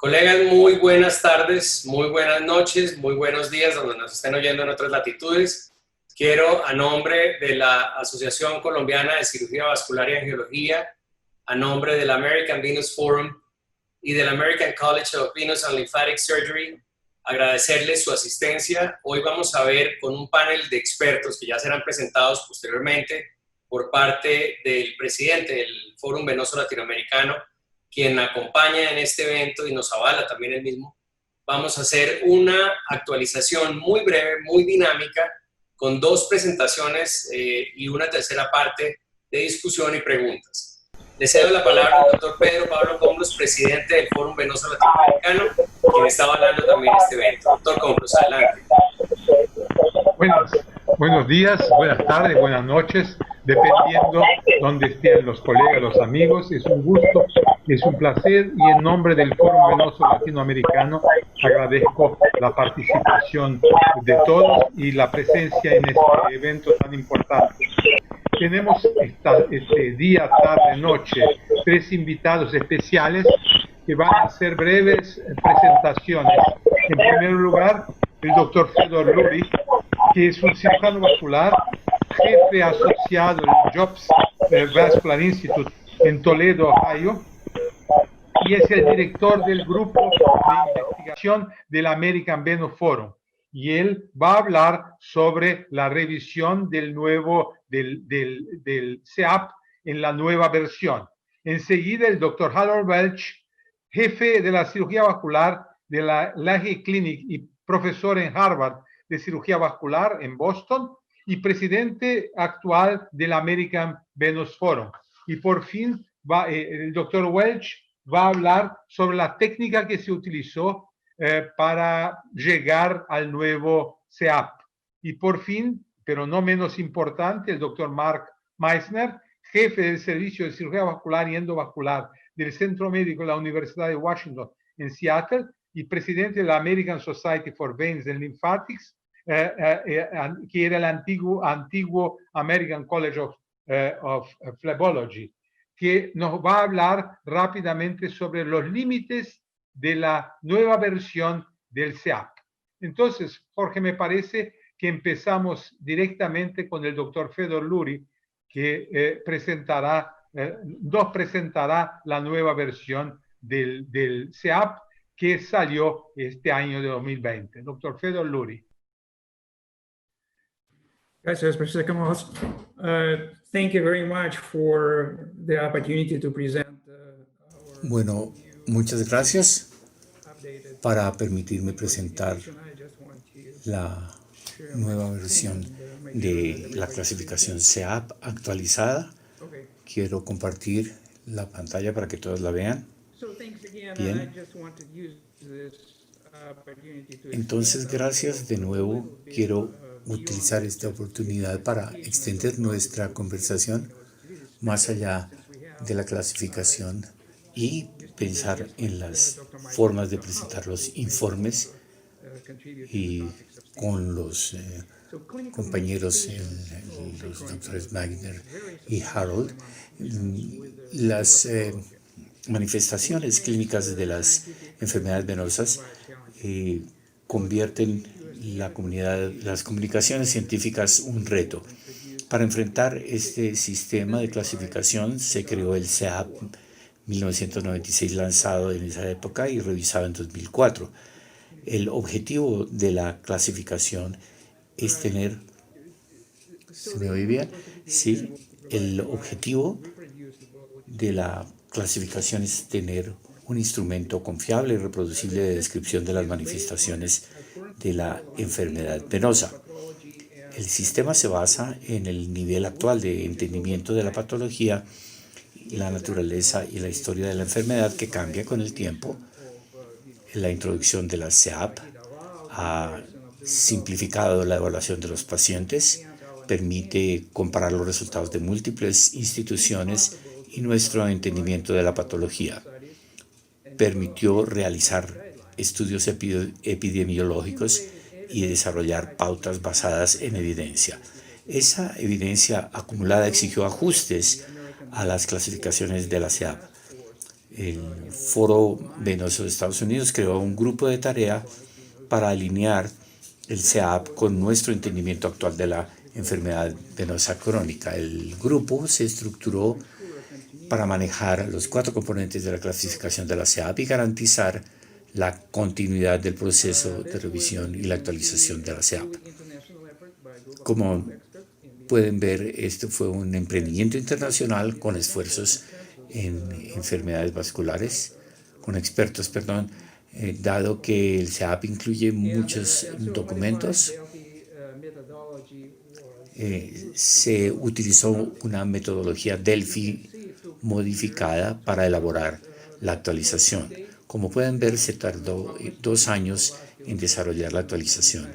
Colegas, muy buenas tardes, muy buenas noches, muy buenos días, donde nos estén oyendo en otras latitudes. Quiero, a nombre de la Asociación Colombiana de Cirugía Vascular y Angiología, a nombre del American Venous Forum y del American College of Venous and Lymphatic Surgery, agradecerles su asistencia. Hoy vamos a ver con un panel de expertos que ya serán presentados posteriormente por parte del presidente del Fórum Venoso Latinoamericano, quien acompaña en este evento y nos avala también el mismo. Vamos a hacer una actualización muy breve, muy dinámica, con dos presentaciones y una tercera parte de discusión y preguntas. Le cedo la palabra al doctor Pedro Pablo Combros, presidente del Fórum Venoso Latinoamericano, quien está avalando también este evento. Doctor Combros, adelante. Buenos días, buenas tardes, buenas noches, dependiendo donde estén los colegas, los amigos. Es un gusto, es un placer, y en nombre del Fórum Venoso Latinoamericano agradezco la participación de todos y la presencia en este evento tan importante. Tenemos este día, tarde, noche, tres invitados especiales que van a hacer breves presentaciones. En primer lugar, el doctor Fedor Lurie, que es un cirujano vascular, jefe asociado del Jobs Vascular Institute en Toledo, Ohio, y es el director del grupo de investigación del American Venous Forum. Y él va a hablar sobre la revisión del CEAP en la nueva versión. Enseguida, el doctor Harold Welch, jefe de la cirugía vascular de la Lahey Clinic y profesor en Harvard de cirugía vascular en Boston y presidente actual del American Venous Forum. Y por fin, el doctor Welch va a hablar sobre la técnica que se utilizó para llegar al nuevo CEAP. Y por fin, pero no menos importante, el doctor Mark Meissner, jefe del Servicio de Cirugía Vascular y Endovascular del Centro Médico de la Universidad de Washington en Seattle y presidente de la American Society for Veins and Lymphatics, que era el antiguo American College of Phlebology, que nos va a hablar rápidamente sobre los límites de la nueva versión del CEAP. Entonces, Jorge, me parece que empezamos directamente con el doctor Fedor Lurie, que nos presentará la nueva versión del CEAP que salió este año de 2020. Doctor Fedor Lurie. Gracias, Professor Combros. Thank you very much for the opportunity to present. Bueno, muchas gracias para permitirme presentar la nueva versión de la clasificación CEAP actualizada. Quiero compartir la pantalla para que todos la vean. Bien. Entonces, gracias de nuevo. Quiero utilizar esta oportunidad para extender nuestra conversación más allá de la clasificación y pensar en las formas de presentar los informes y con los compañeros, los doctores Magner y Harold, las manifestaciones clínicas de las enfermedades venosas convierten las comunicaciones científicas un reto. Para enfrentar este sistema de clasificación se creó el CEAP 1996, lanzado en esa época y revisado en 2004. El objetivo de la clasificación es tener... ¿Se me oye bien? Sí. El objetivo de la clasificación es tener un instrumento confiable y reproducible de descripción de las manifestaciones de la enfermedad venosa. El sistema se basa en el nivel actual de entendimiento de la patología, la naturaleza y la historia de la enfermedad, que cambia con el tiempo. La introducción de la CEAP ha simplificado la evaluación de los pacientes, permite comparar los resultados de múltiples instituciones y nuestro entendimiento de la patología. Permitió realizar estudios epidemiológicos y desarrollar pautas basadas en evidencia. Esa evidencia acumulada exigió ajustes a las clasificaciones de la CEAP. El Foro Venoso de Estados Unidos creó un grupo de tarea para alinear el CEAP con nuestro entendimiento actual de la enfermedad venosa crónica. El grupo se estructuró para manejar los 4 componentes de la clasificación de la CEAP y garantizar la continuidad del proceso de revisión y la actualización de la CEAP. Como pueden ver, esto fue un emprendimiento internacional con esfuerzos en enfermedades vasculares, con expertos, dado que el CEAP incluye muchos documentos. Se utilizó una metodología Delphi modificada para elaborar la actualización. Como pueden ver, se tardó 2 años en desarrollar la actualización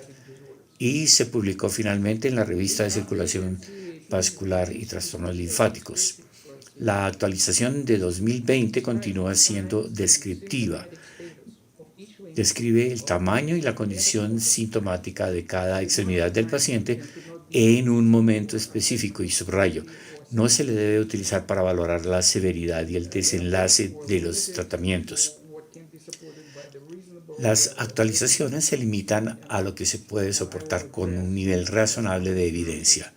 y se publicó finalmente en la revista de circulación vascular y trastornos linfáticos. La actualización de 2020 continúa siendo descriptiva. Describe el tamaño y la condición sintomática de cada extremidad del paciente en un momento específico, y subrayo, no se le debe utilizar para valorar la severidad y el desenlace de los tratamientos. Las actualizaciones se limitan a lo que se puede soportar con un nivel razonable de evidencia.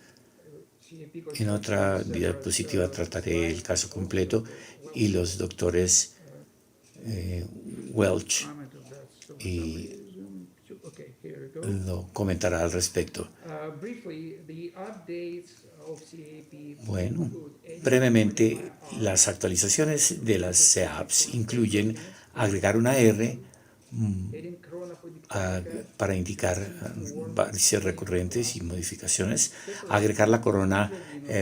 En otra diapositiva trataré el caso completo y los doctores Welch y lo comentará al respecto. Bueno, brevemente, las actualizaciones de las CEAPs incluyen agregar una R para indicar varices recurrentes y modificaciones, agregar la corona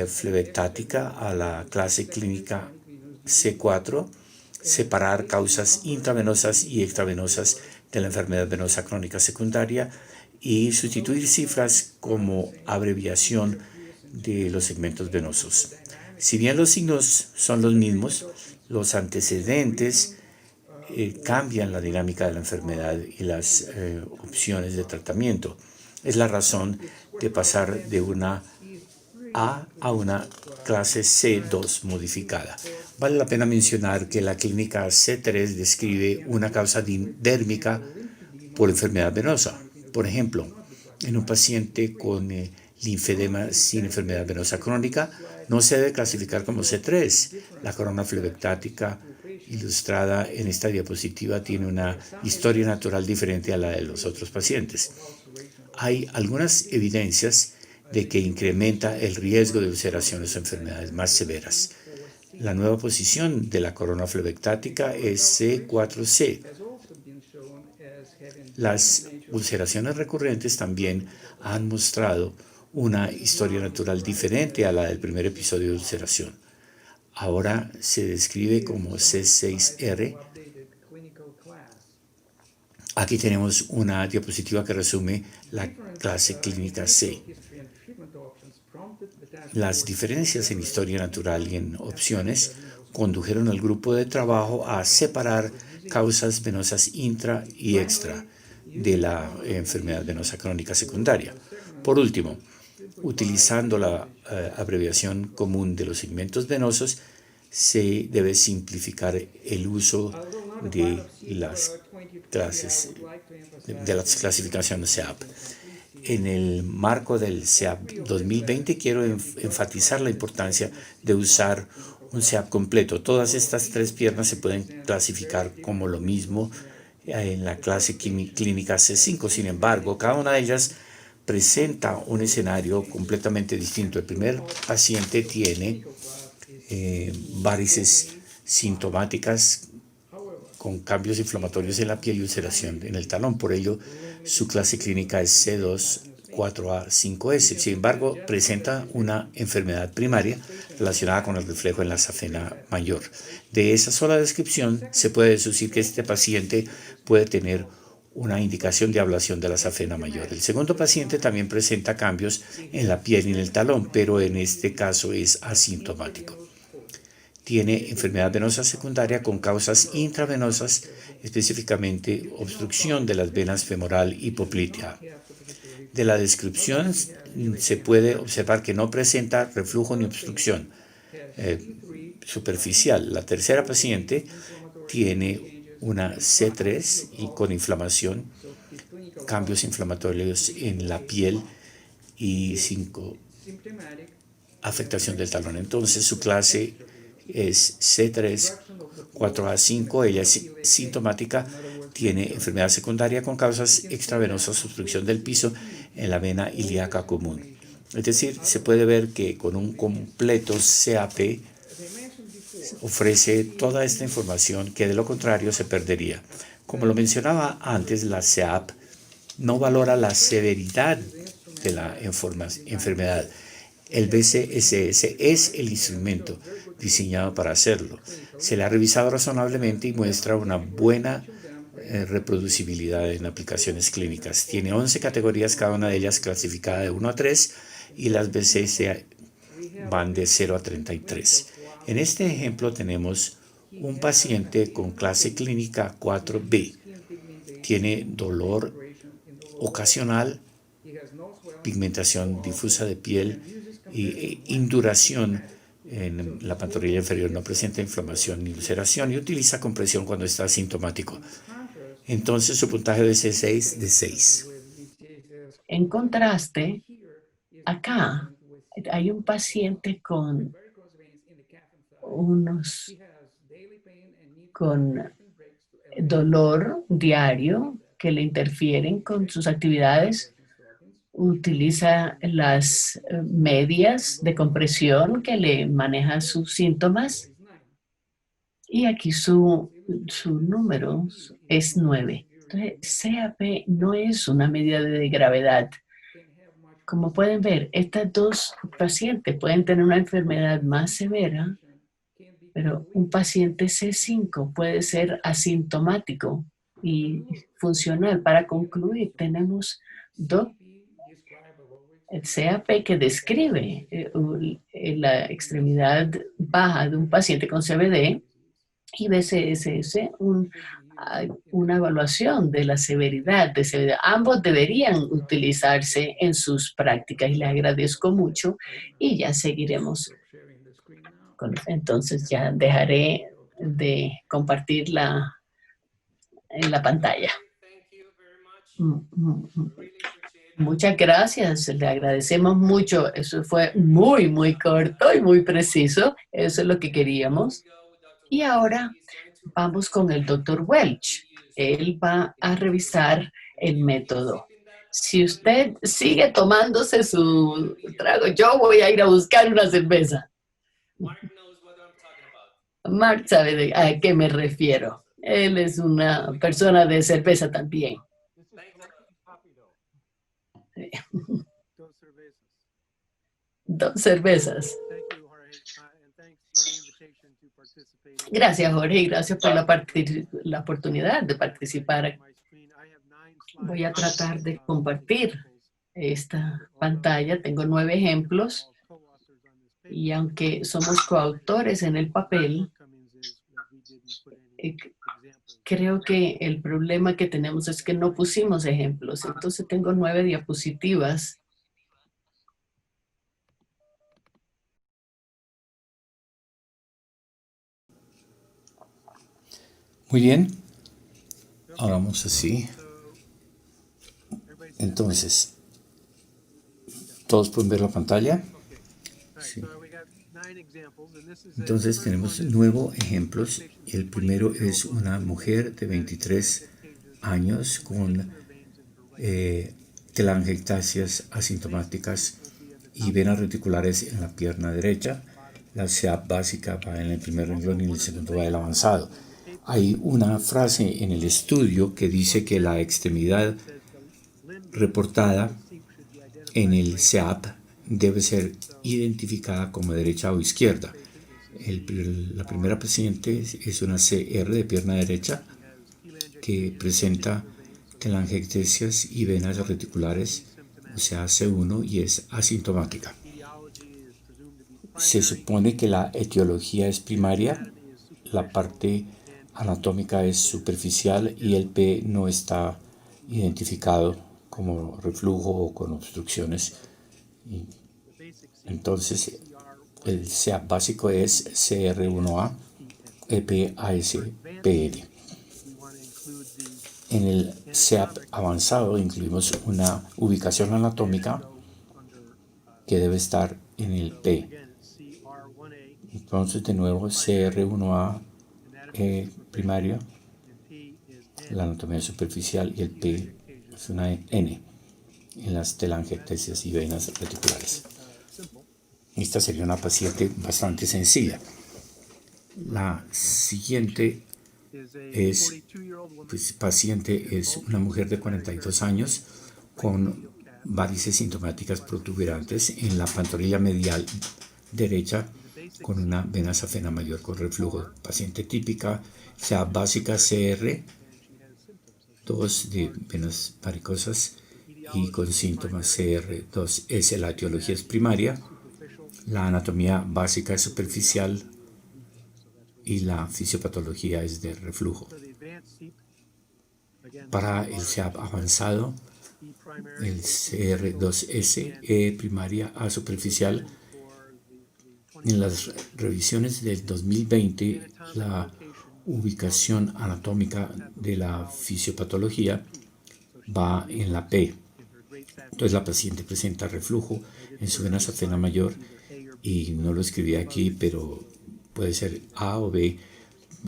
flebectática a la clase clínica C4, separar causas intravenosas y extravenosas de la enfermedad venosa crónica secundaria y sustituir cifras como abreviación de los segmentos venosos. Si bien los signos son los mismos, los antecedentes cambian la dinámica de la enfermedad y las opciones de tratamiento. Es la razón de pasar de una A a una clase C2 modificada. Vale la pena mencionar que la clínica C3 describe una causa dérmica por enfermedad venosa. Por ejemplo, en un paciente con linfedema sin enfermedad venosa crónica, no se debe clasificar como C3. La corona flebectática ilustrada en esta diapositiva tiene una historia natural diferente a la de los otros pacientes. Hay algunas evidencias de que incrementa el riesgo de ulceraciones o enfermedades más severas. La nueva posición de la corona flebectática es C4C. Las ulceraciones recurrentes también han mostrado una historia natural diferente a la del primer episodio de ulceración. Ahora se describe como C6R. Aquí tenemos una diapositiva que resume la clase clínica C. Las diferencias en historia natural y en opciones condujeron al grupo de trabajo a separar causas venosas intra y extra de la enfermedad venosa crónica secundaria. Por último, utilizando la abreviación común de los segmentos venosos, se debe simplificar el uso de las clasificaciones CEAP. En el marco del CEAP 2020 quiero enfatizar la importancia de usar un CEAP completo. Todas estas 3 piernas se pueden clasificar como lo mismo en la clase clínica C5. Sin embargo, cada una de ellas presenta un escenario completamente distinto. El primer paciente tiene varices sintomáticas con cambios inflamatorios en la piel y ulceración en el talón. Por ello, su clase clínica es C2, 4A, 5S. Sin embargo, presenta una enfermedad primaria relacionada con el reflejo en la safena mayor. De esa sola descripción, se puede deducir que este paciente puede tener una indicación de ablación de la safena mayor. El segundo paciente también presenta cambios en la piel y en el talón, pero en este caso es asintomático. Tiene enfermedad venosa secundaria con causas intravenosas, específicamente obstrucción de las venas femoral y poplitea. De la descripción se puede observar que no presenta reflujo ni obstrucción. superficial. La tercera paciente tiene una C3 y con inflamación, cambios inflamatorios en la piel y 5 afectación del talón. Entonces su clase es C3, 4A5, ella es sintomática, tiene enfermedad secundaria con causas extravenosas, obstrucción del piso en la vena ilíaca común. Es decir, se puede ver que con un completo CAP ofrece toda esta información que de lo contrario se perdería. Como lo mencionaba antes, la CEAP no valora la severidad de la enfermedad. El BCSS es el instrumento diseñado para hacerlo. Se le ha revisado razonablemente y muestra una buena reproducibilidad en aplicaciones clínicas. Tiene 11 categorías, cada una de ellas clasificada de 1 a 3 y las BCS van de 0 a 33. En este ejemplo tenemos un paciente con clase clínica 4B. Tiene dolor ocasional, pigmentación difusa de piel y induración en la pantorrilla inferior. No presenta inflamación ni ulceración y utiliza compresión cuando está asintomático. Entonces su puntaje de C6 de 6. En contraste, acá hay un paciente con dolor diario que le interfieren con sus actividades. Utiliza las medias de compresión que le manejan sus síntomas. Y aquí su número es 9. Entonces, CAP no es una medida de gravedad. Como pueden ver, estas dos pacientes pueden tener una enfermedad más severa, pero un paciente C5 puede ser asintomático y funcional. Para concluir, tenemos el CAP que describe la extremidad baja de un paciente con CVD y BCSS, una evaluación de la severidad de CVD. Ambos deberían utilizarse en sus prácticas y les agradezco mucho y ya seguiremos. Entonces ya dejaré de compartir en la pantalla. Muchas gracias, le agradecemos mucho. Eso fue muy, muy corto y muy preciso. Eso es lo que queríamos. Y ahora vamos con el Dr. Welch. Él va a revisar el método. Si usted sigue tomándose su trago, yo voy a ir a buscar una cerveza. Mark sabe a qué me refiero. Él es una persona de cerveza también. Dos cervezas. Gracias, Jorge, y gracias por la oportunidad de participar. Voy a tratar de compartir esta pantalla. Tengo 9 ejemplos y aunque somos coautores en el papel, creo que el problema que tenemos es que no pusimos ejemplos. Entonces tengo 9 diapositivas. Muy bien, hagamos así. Entonces, ¿todos pueden ver la pantalla? Sí. Entonces tenemos 9 ejemplos. El primero es una mujer de 23 años con telangiectasias asintomáticas y venas reticulares en la pierna derecha. La CEAP básica va en el primer renglón y en el segundo va el avanzado. Hay una frase en el estudio que dice que la extremidad reportada en el CEAP debe ser identificada como derecha o izquierda. La primera paciente es una CR de pierna derecha que presenta telangiectasias y venas reticulares, o sea, C1, y es asintomática. Se supone que la etiología es primaria, la parte anatómica es superficial y el P no está identificado como reflujo o con obstrucciones. Entonces, El SEAP básico es CR1A EPASPL. En el SEAP avanzado incluimos una ubicación anatómica que debe estar en el P. Entonces, de nuevo, CR1A primario, la anatomía superficial, y el P es una N en las telangiectasias y venas reticulares. Esta sería una paciente bastante sencilla. La siguiente paciente es una mujer de 42 años con varices sintomáticas protuberantes en la pantorrilla medial derecha con una vena safena mayor con reflujo. Paciente típica, sea básica CR, 2 de venas varicosas y con síntomas CR2S. La etiología es primaria, la anatomía básica es superficial y la fisiopatología es de reflujo. Para el SEAP avanzado, el CR2S primaria a superficial. En las revisiones del 2020, la ubicación anatómica de la fisiopatología va en la P. Entonces la paciente presenta reflujo en su vena safena mayor, y no lo escribí aquí, pero puede ser A o B,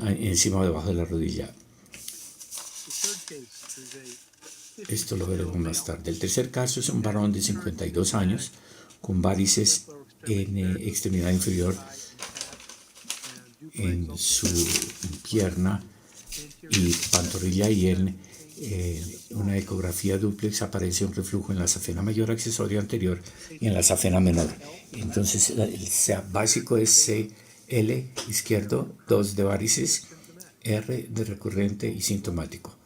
encima o debajo de la rodilla. Esto lo veremos más tarde. El tercer caso es un varón de 52 años con varices en extremidad inferior en su pierna y pantorrilla, y en una ecografía dúplex aparece un reflujo en la safena mayor accesoria anterior y en la safena menor. Entonces el SEAP básico es CL izquierdo, 2 de varices, R de recurrente y sintomático,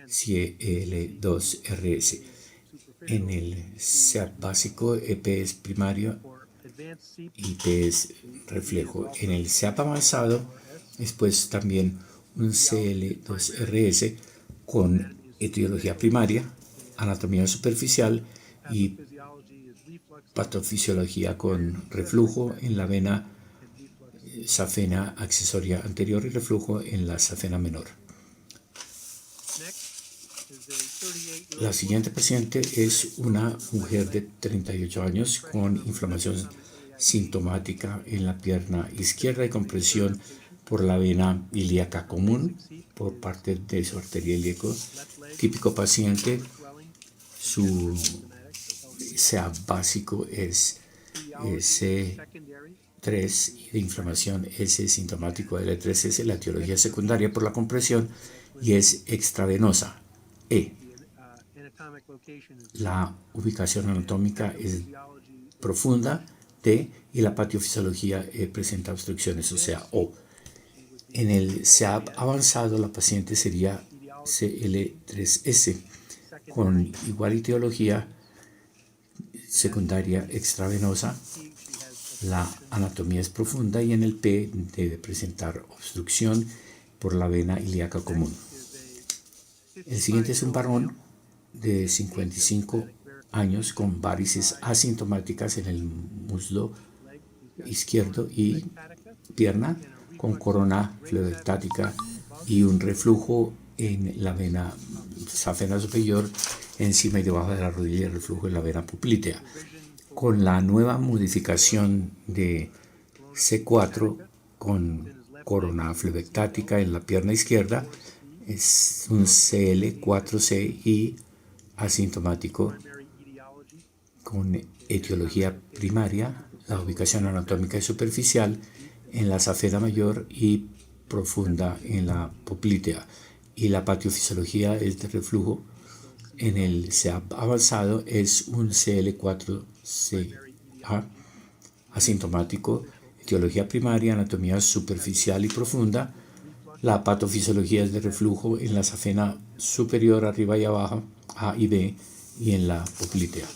CL2RS. En el SEAP básico, EP es primario y P es reflejo. En el SEAP avanzado, después también un CL2RS con etiología primaria, anatomía superficial y patofisiología con reflujo en la vena safena accesoria anterior y reflujo en la safena menor. La siguiente paciente es una mujer de 38 años con inflamación sintomática en la pierna izquierda y compresión por la vena ilíaca común por parte de su arteria ilíaca. Típico paciente, su SEAP básico es C3 y de inflamación S sintomático L3S. La etiología secundaria por la compresión y es extravenosa, E. La ubicación anatómica es profunda, T, y la patiofisiología presenta obstrucciones, o sea, O. En el SEAP avanzado, la paciente sería CL3S con igual etiología secundaria extravenosa. La anatomía es profunda y en el P debe presentar obstrucción por la vena ilíaca común. El siguiente es un varón de 55 años con varices asintomáticas en el muslo izquierdo y pierna, con corona flebectática y un reflujo en la vena safena superior, encima y debajo de la rodilla, y reflujo en la vena poplitea. Con la nueva modificación de C4 con corona flebectática en la pierna izquierda, es un CL4C y asintomático con etiología primaria. La ubicación anatómica es superficial en la safena mayor y profunda en la poplitea, y la patiofisiología es de reflujo. En el SEAP avanzado es un CL4CA asintomático, etiología primaria, anatomía superficial y profunda. La patofisiología es de reflujo en la safena superior, arriba y abajo, A y B, y en la poplitea.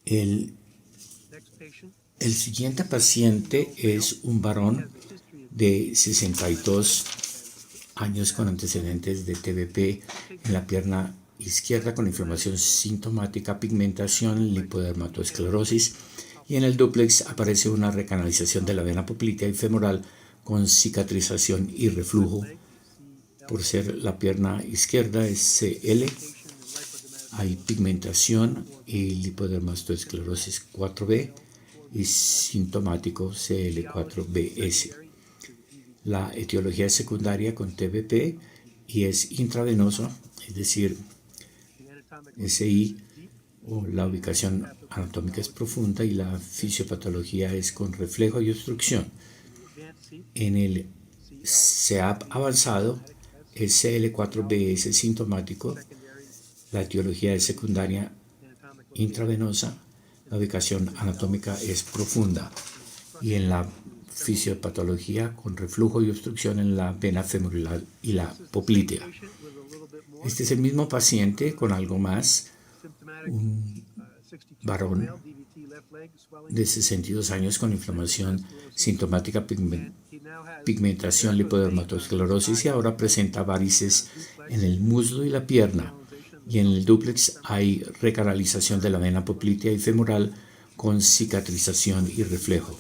El siguiente paciente es un varón de 62 años con antecedentes de TBP en la pierna izquierda con inflamación sintomática, pigmentación, lipodermatoesclerosis Y en el dúplex aparece una recanalización de la vena poplitea y femoral con cicatrización y reflujo. Por ser la pierna izquierda es CL. Hay pigmentación y lipodermastoesclerosis 4B y sintomático CL4BS. La etiología es secundaria con TBP y es intravenoso, es decir, SI, o la ubicación anatómica es profunda y la fisiopatología es con reflejo y obstrucción. En el CEAP avanzado es CL4BS sintomático, la etiología es secundaria intravenosa, la ubicación anatómica es profunda y en la fisiopatología con reflujo y obstrucción en la vena femoral y la poplitea. Este es el mismo paciente con algo más, un varón de 62 años con inflamación sintomática, pigmentación, lipodermatosclerosis y ahora presenta varices en el muslo y la pierna. Y en el dúplex hay recanalización de la vena poplitea y femoral con cicatrización y reflejo.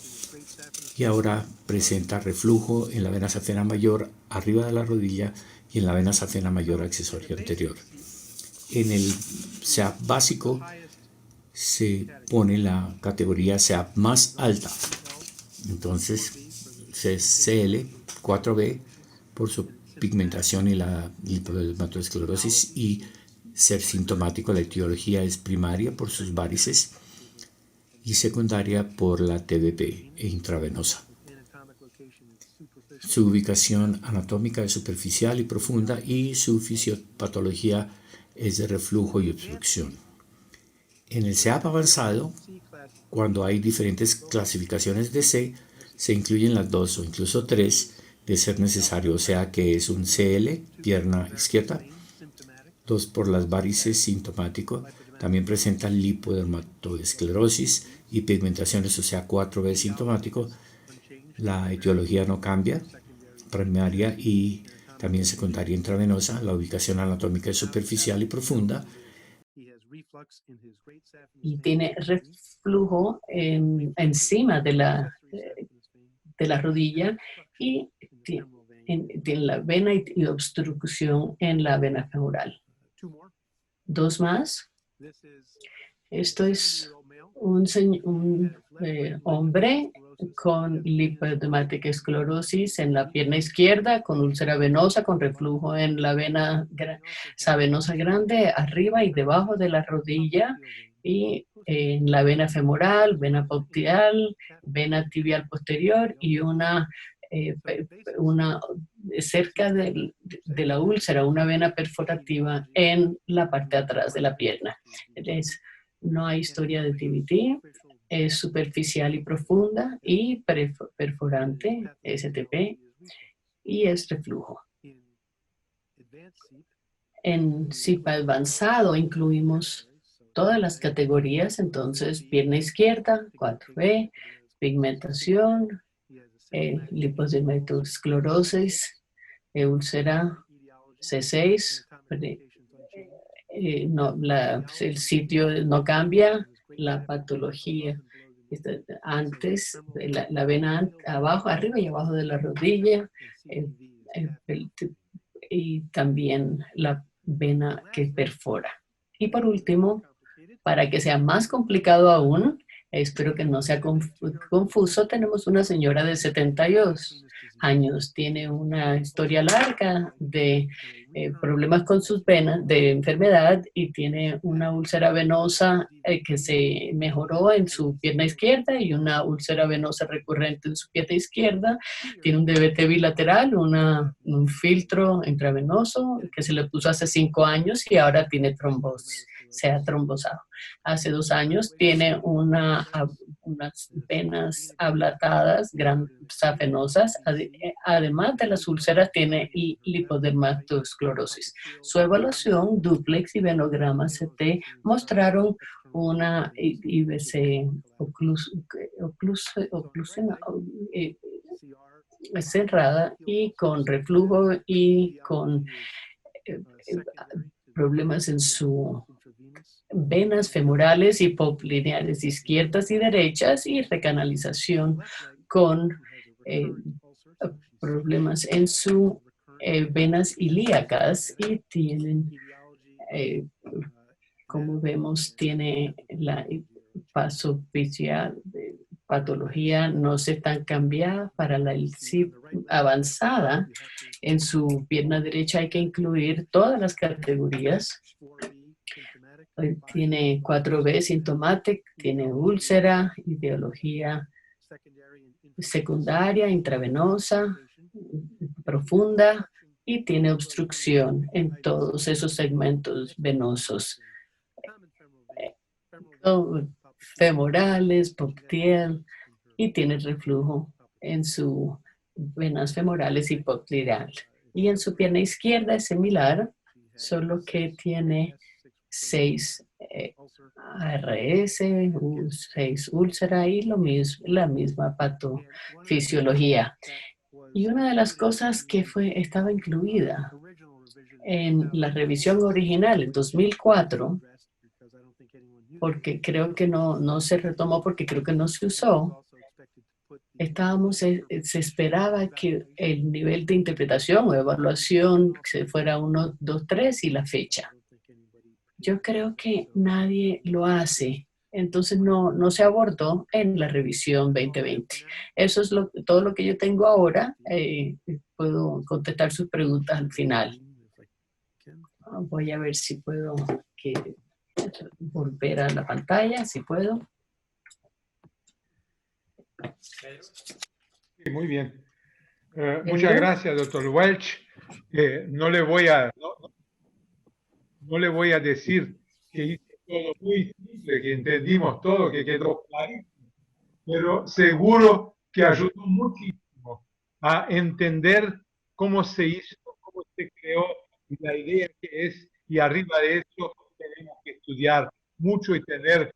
Y ahora presenta reflujo en la vena safena mayor arriba de la rodilla y en la vena safena mayor accesoria anterior. En el CEAP básico se pone la categoría CEAP más alta. Entonces, CL 4B por su pigmentación y la lipodermatosclerosis y ser sintomático. La etiología es primaria por sus varices y secundaria por la TBP e intravenosa. Su ubicación anatómica es superficial y profunda y su fisiopatología es de reflujo y obstrucción. En el CEAP avanzado, cuando hay diferentes clasificaciones de C, se incluyen las 2 o incluso 3 de ser necesario, o sea que es un CL, pierna izquierda, 2 por las varices sintomático, también presenta lipodermatoesclerosis y pigmentaciones, o sea 4B sintomático. La etiología no cambia, primaria y también secundaria intravenosa. La ubicación anatómica es superficial y profunda. Y tiene reflujo encima de la rodilla y tiene la vena y obstrucción en la vena femoral. 2 más. Esto es un hombre con lipodermática esclerosis en la pierna izquierda, con úlcera venosa, con reflujo en la vena savenosa grande, arriba y debajo de la rodilla, y en la vena femoral, vena popliteal, vena tibial posterior y una cerca de la úlcera, una vena perforativa en la parte de atrás de la pierna. No hay historia de TBT, es superficial y profunda y perforante, STP, y es reflujo. En CIPA avanzado incluimos todas las categorías, entonces pierna izquierda, 4B, pigmentación, lipodermatosclerosis, úlcera C6, el sitio no cambia, la patología antes, la vena abajo, arriba y abajo de la rodilla, y también la vena que perfora. Y por último, para que sea más complicado aún, espero que no sea confuso, tenemos una señora de 72 años, tiene una historia larga de problemas con sus venas, de enfermedad, y tiene una úlcera venosa que se mejoró en su pierna izquierda y una úlcera venosa recurrente en su pierna izquierda. Tiene un DVT bilateral, un filtro intravenoso que se le puso hace 5 años y ahora tiene trombosis, se ha trombosado. Hace 2 años tiene unas venas ablatadas, safenosas, además de las úlceras tiene lipodermatosclerosis. Su evaluación, dúplex y venograma CT mostraron una IBC cerrada y con reflujo y con problemas en su venas femorales y poplineales izquierdas y derechas y recanalización con problemas en sus venas ilíacas y tienen, como vemos, tiene la patología no se tan cambiada para la ILSIP avanzada. En su pierna derecha hay que incluir todas las categorías. Tiene 4B sintomática, tiene úlcera, ideología secundaria, intravenosa, profunda y tiene obstrucción en todos esos segmentos venosos. Femorales, popliteal y tiene reflujo en sus venas femorales y popliteal. Y en su pierna izquierda es similar, solo que tiene 6 ARS, 6 úlcera y la misma patofisiología. Y una de las cosas que estaba incluida en la revisión original en 2004, porque creo que no se retomó porque creo que no se usó, se esperaba que el nivel de interpretación o evaluación se fuera 1, 2, 3 y la fecha. Yo creo que nadie lo hace, entonces no se abordó en la revisión 2020. Eso es todo lo que yo tengo ahora. Puedo contestar sus preguntas al final. Voy a ver si puedo volver a la pantalla, si puedo. Sí, muy bien. Muchas gracias, doctor Welch. No le voy a decir que hice todo muy simple, que entendimos todo, que quedó clarísimo, pero seguro que ayudó muchísimo a entender cómo se hizo, cómo se creó y la idea que es, y arriba de eso tenemos que estudiar mucho y tener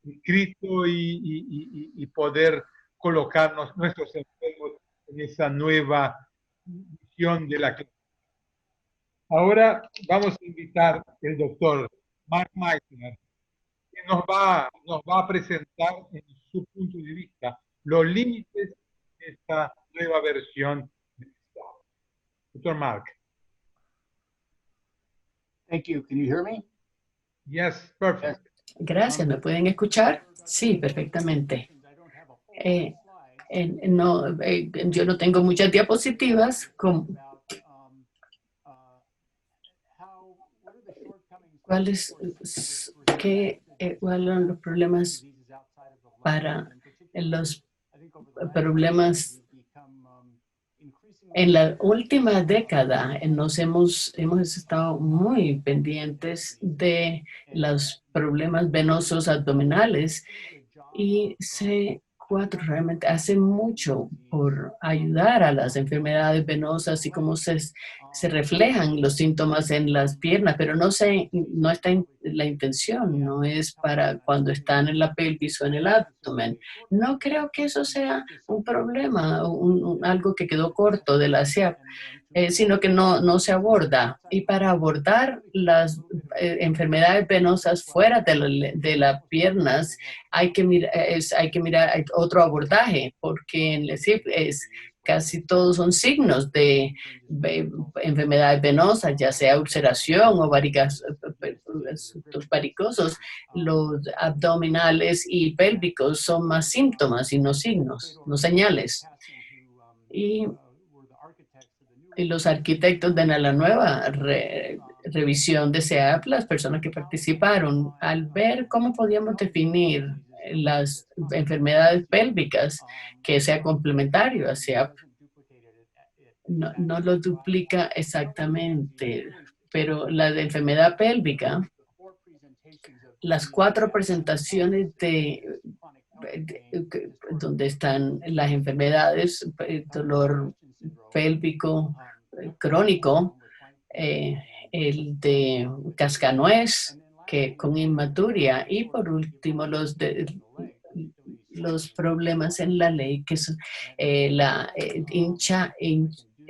escrito y poder colocarnos nuestros enfermos en esa nueva visión de la clase. Ahora vamos a invitar al doctor Mark Meissner, que nos va a presentar en su punto de vista los límites de esta nueva versión del Estado. Doctor Mark. Thank you. Can you hear me? Yes, perfect. Gracias. ¿Me pueden escuchar? Sí, perfectamente. Yo no tengo muchas diapositivas. ¿Cuáles son los problemas para los problemas? En la última década hemos estado muy pendientes de los problemas venosos abdominales y C4 realmente hace mucho por ayudar a las enfermedades venosas y cómo se reflejan los síntomas en las piernas, pero no está la intención, no es para cuando están en la pelvis o en el abdomen. No creo que eso sea un problema, algo que quedó corto de la CIAP, sino que no se aborda. Y para abordar las enfermedades venosas fuera de las piernas, hay que mirar otro abordaje, porque en el CIP casi todos son signos de enfermedades venosas, ya sea ulceración o varicosos. Los abdominales y pélvicos son más síntomas y no signos, no señales. Y los arquitectos de la nueva revisión de CEAP, las personas que participaron, al ver cómo podíamos definir las enfermedades pélvicas, que sea complementario a CEAP, no lo duplica exactamente, pero la de enfermedad pélvica, las 4 presentaciones donde están las enfermedades, dolor pélvico crónico, el de cascanuez, que con inmaturia, y por último los problemas en la ley, que son,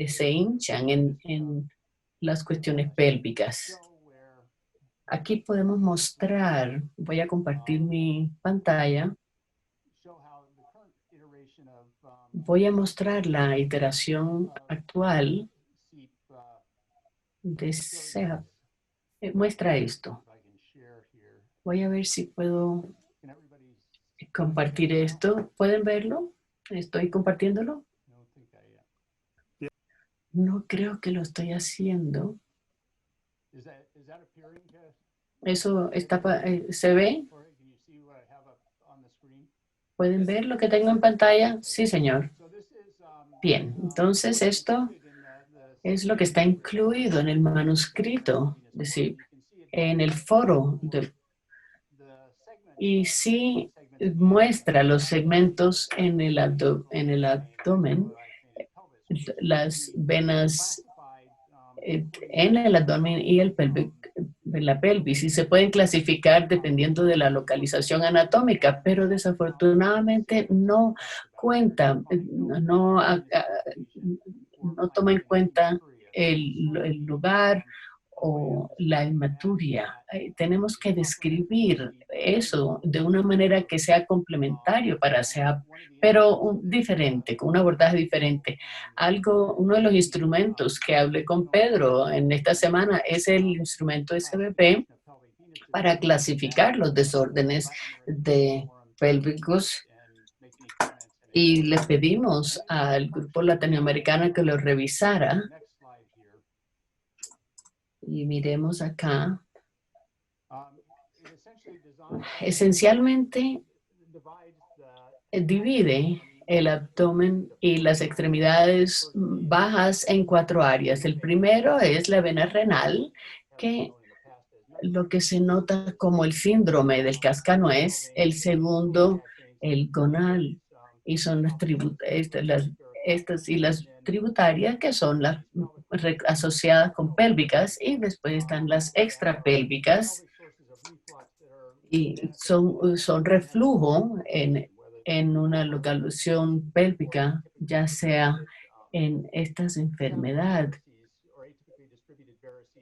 se hinchan en las cuestiones pélvicas. Aquí podemos mostrar, voy a compartir mi pantalla. Voy a mostrar la iteración actual de SEAP. Muestra esto. Voy a ver si puedo compartir esto. ¿Pueden verlo? ¿Estoy compartiéndolo? No creo que lo estoy haciendo. ¿Eso está, se ve? ¿Pueden ver lo que tengo en pantalla? Sí, señor. Bien, entonces esto es lo que está incluido en el manuscrito de SIP, en el foro. Y sí muestra los segmentos en el abdomen, las venas en el abdomen y la pelvis, y se pueden clasificar dependiendo de la localización anatómica, pero desafortunadamente no cuenta, no toma en cuenta el lugar o la hematuria. Tenemos que describir eso de una manera que sea complementario para SEAP, pero diferente, con un abordaje diferente. Uno de los instrumentos que hablé con Pedro en esta semana es el instrumento SBP para clasificar los desórdenes pélvicos, y le pedimos al grupo latinoamericano que lo revisara. Y miremos acá. Esencialmente divide el abdomen y las extremidades bajas en 4 áreas. El primero es la vena renal, que lo que se nota como el síndrome del cascanueces. El segundo, el gonal, y son las tributarias, que son las asociadas con pélvicas, y después están las extrapélvicas, y son reflujo en una localización pélvica, ya sea en estas enfermedades,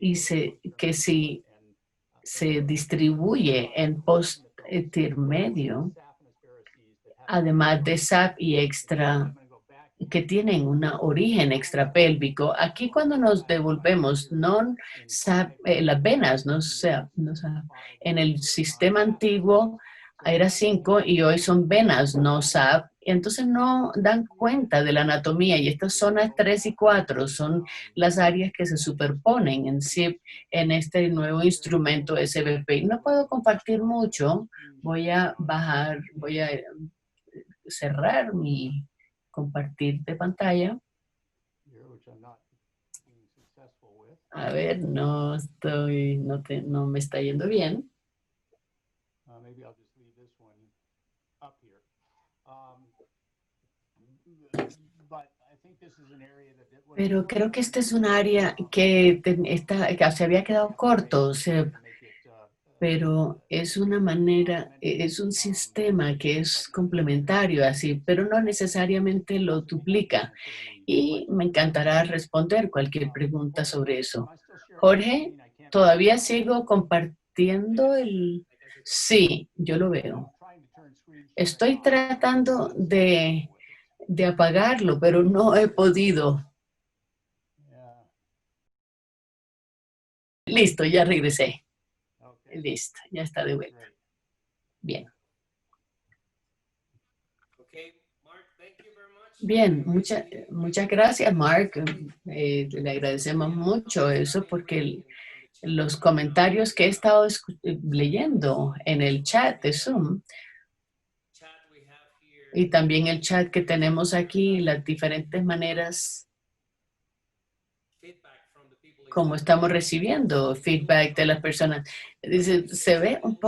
y que si se distribuye en post-intermedio, además de SAP y extra, que tienen un origen extrapélvico. Aquí, cuando nos devolvemos, las venas, en el sistema antiguo era 5 y hoy son venas, no SAP. Entonces no dan cuenta de la anatomía, y estas zonas 3 y 4 son las áreas que se superponen en SIP en este nuevo instrumento SBP. No puedo compartir mucho. Voy a cerrar mi compartir de pantalla. A ver, no me está yendo bien. Pero creo que esta es un área que se había quedado corto, pero es una manera, es un sistema que es complementario así, pero no necesariamente lo duplica. Y me encantará responder cualquier pregunta sobre eso. Jorge, ¿todavía sigo compartiendo Sí, yo lo veo. Estoy tratando de apagarlo, pero no he podido. Listo, ya regresé. Listo, ya está de vuelta. Bien. Bien, muchas gracias, Mark. Le agradecemos mucho eso, porque los comentarios que he estado leyendo en el chat de Zoom, y también el chat que tenemos aquí, las diferentes maneras como estamos recibiendo feedback de las personas, se ve un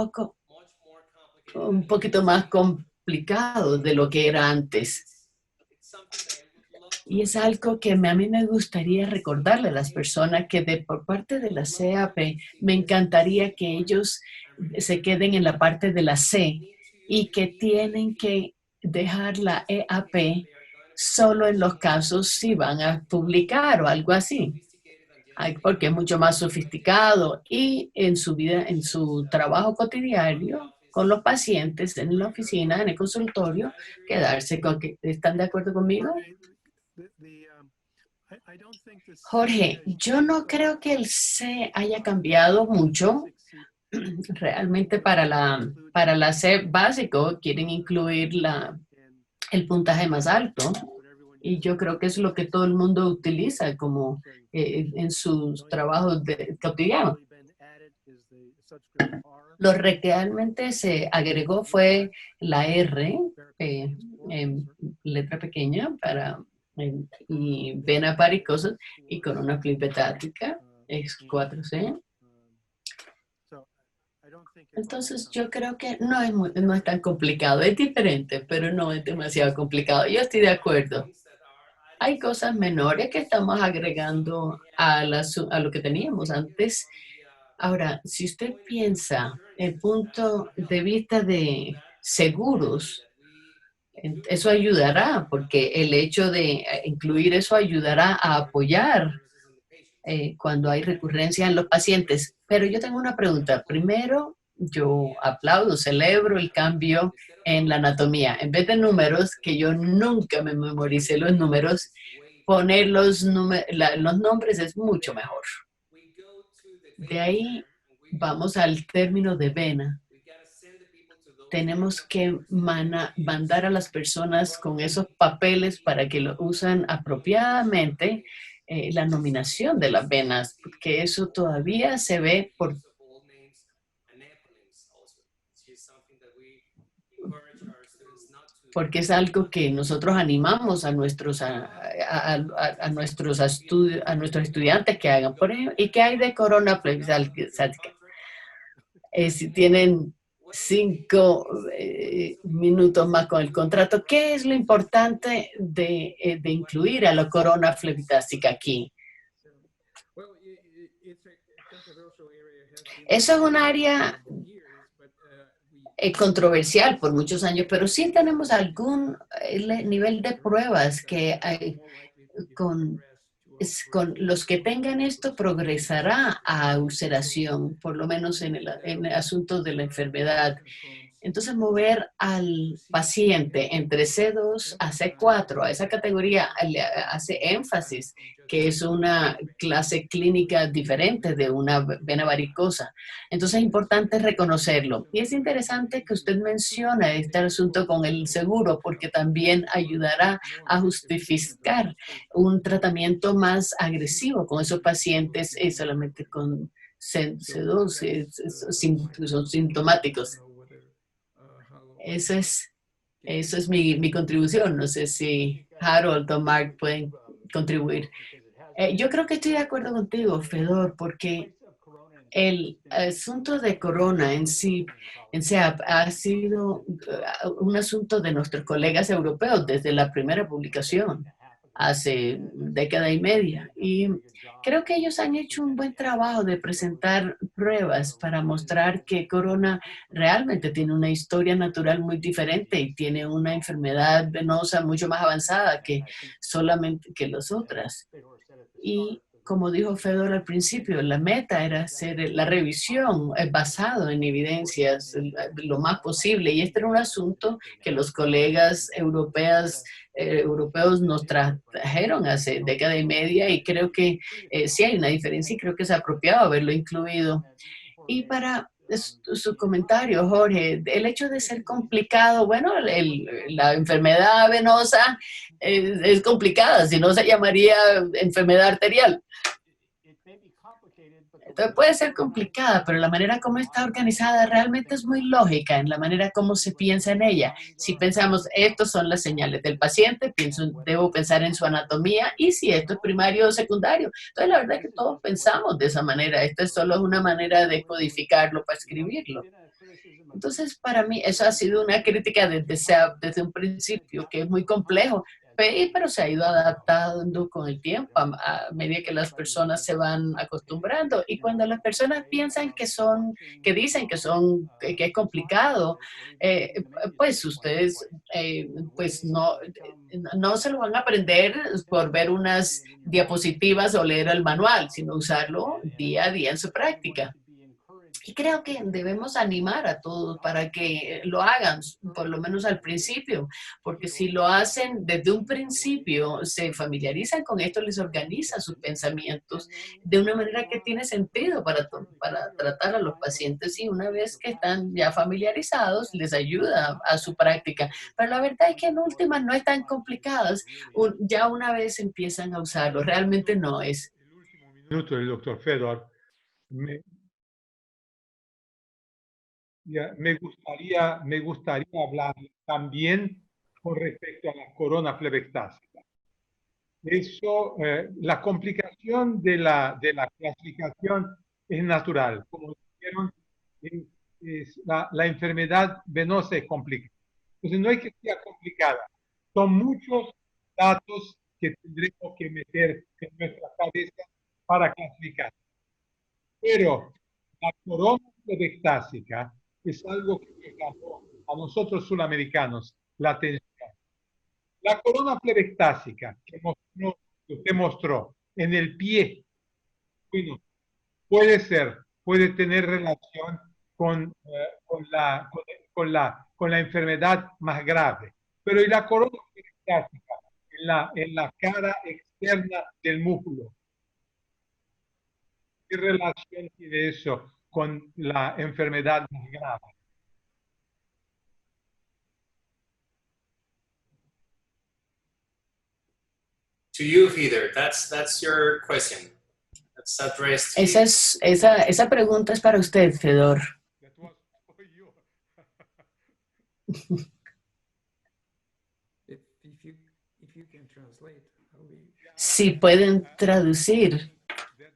poquito más complicado de lo que era antes. Y es algo que a mí me gustaría recordarle a las personas, que por parte de la CAP me encantaría que ellos se queden en la parte de la C, y que tienen que dejar la EAP solo en los casos si van a publicar o algo así. porque es mucho más sofisticado y en su vida, en su trabajo cotidiano con los pacientes en la oficina, en el consultorio, quedarse con que están de acuerdo conmigo. Jorge, yo no creo que el C haya cambiado mucho. Realmente para la C básico quieren incluir el puntaje más alto y yo creo que es lo que todo el mundo utiliza como en sus trabajos cotidianos. Lo que realmente se agregó fue la R, en letra pequeña, y vena varicosa y corona fibrotática, es 4C. Entonces yo creo que no es tan complicado, es diferente, pero no es demasiado complicado. Yo estoy de acuerdo. Hay cosas menores que estamos agregando a lo que teníamos antes. Ahora, si usted piensa el punto de vista de seguros, eso ayudará, porque el hecho de incluir eso ayudará a apoyar cuando hay recurrencia en los pacientes. Pero yo tengo una pregunta. Primero, yo aplaudo, celebro el cambio en la anatomía. En vez de números, que yo nunca me memoricé los números, poner los nombres es mucho mejor. De ahí vamos al término de vena. Tenemos que mandar a las personas con esos papeles para que lo usen apropiadamente la nominación de las venas, porque eso todavía se ve porque es algo que nosotros animamos a nuestros estudiantes que hagan. Por ejemplo, ¿y qué hay de corona plebiscítica? Si tienen 5 minutos más con el contrato, ¿qué es lo importante de incluir a la corona plebiscítica aquí? Eso es un área controversial por muchos años, pero sí tenemos algún nivel de pruebas que con los que tengan esto progresará a ulceración, por lo menos en el asunto de la enfermedad. Entonces, mover al paciente entre C2 a C4, a esa categoría, le hace énfasis que es una clase clínica diferente de una vena varicosa. Entonces, es importante reconocerlo. Y es interesante que usted menciona este asunto con el seguro, porque también ayudará a justificar un tratamiento más agresivo con esos pacientes solamente con C2, son sintomáticos. Eso es mi contribución. No sé si Harold o Mark pueden contribuir. Yo creo que estoy de acuerdo contigo, Fedor, porque el asunto de corona en sí, en SEAP, ha sido un asunto de nuestros colegas europeos desde la primera publicación, hace década y media. Y creo que ellos han hecho un buen trabajo de presentar pruebas para mostrar que corona realmente tiene una historia natural muy diferente y tiene una enfermedad venosa mucho más avanzada que solamente que las otras. Y como dijo Fedor al principio, la meta era hacer la revisión basado en evidencias lo más posible. Y este era un asunto que los colegas europeos nos trajeron hace década y media y creo que sí hay una diferencia y creo que es apropiado haberlo incluido. Y para su comentario, Jorge, el hecho de ser complicado, bueno, la enfermedad venosa es complicada, si no se llamaría enfermedad arterial. Entonces puede ser complicada, pero la manera como está organizada realmente es muy lógica en la manera como se piensa en ella. Si pensamos, estos son las señales del paciente, debo pensar en su anatomía y si esto es primario o secundario. Entonces la verdad es que todos pensamos de esa manera. Esto es solo una manera de codificarlo para escribirlo. Entonces para mí eso ha sido una crítica desde un principio, que es muy complejo. PI, pero se ha ido adaptando con el tiempo a medida que las personas se van acostumbrando. Y cuando las personas piensan que dicen que es complicado, pues ustedes pues no se lo van a aprender por ver unas diapositivas o leer el manual, sino usarlo día a día en su práctica. Y creo que debemos animar a todos para que lo hagan, por lo menos al principio, porque si lo hacen desde un principio, se familiarizan con esto, les organiza sus pensamientos de una manera que tiene sentido para tratar a los pacientes, y una vez que están ya familiarizados, les ayuda a su práctica. Pero la verdad es que en últimas no es tan complicadas, ya una vez empiezan a usarlo, realmente no es. El último minuto del doctor Fedor. Me gustaría hablar también con respecto a la corona plebectásica. Eso, la complicación de la clasificación es natural. Como dijeron, la enfermedad venosa es complicada. Entonces, no es que sea complicada. Son muchos datos que tendremos que meter en nuestra cabeza para clasificar. Pero la corona plebectásica es algo que nos llamó a nosotros sudamericanos la atención. La corona plebectásica que usted mostró en el pie, bueno, puede tener relación con la enfermedad más grave. Pero ¿y la corona plebectásica en la cara externa del músculo? ¿Qué relación tiene eso con la enfermedad más grave? To you, Heather, that's your question. That's addressed to you. Esa pregunta es para usted, Fedor. That was for you. If you can translate, Si pueden traducir. The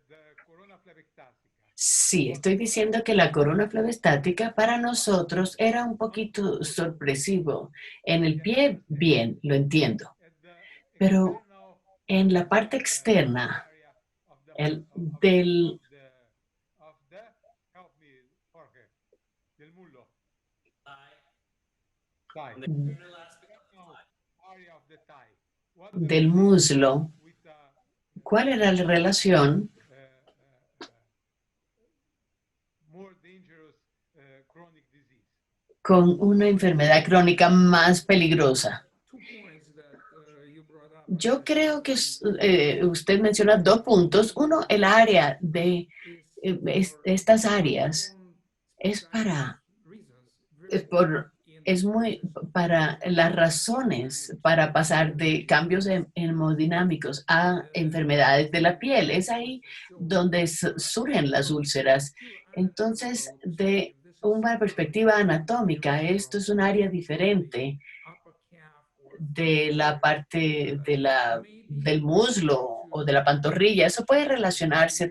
corona plebectásica. Sí, estoy diciendo que la corona plebestática para nosotros era un poquito sorpresivo. En el pie, bien, lo entiendo. Pero en la parte externa del muslo. del muslo, ¿cuál era la relación con una enfermedad crónica más peligrosa? Yo creo que usted menciona 2 puntos. Uno, el área de estas áreas es para las razones para pasar de cambios hemodinámicos a enfermedades de la piel. Es ahí donde surgen las úlceras. Entonces, de una perspectiva anatómica, esto es un área diferente de la parte del muslo o de la pantorrilla. Eso puede relacionarse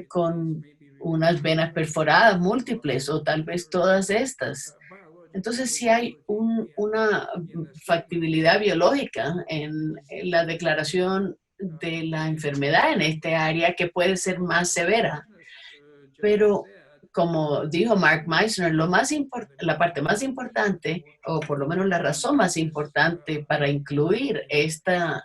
con unas venas perforadas múltiples o tal vez todas estas. Entonces, sí hay una factibilidad biológica en la declaración de la enfermedad en este área que puede ser más severa. Pero, como dijo Mark Meisner, la parte más importante, o por lo menos la razón más importante para incluir esta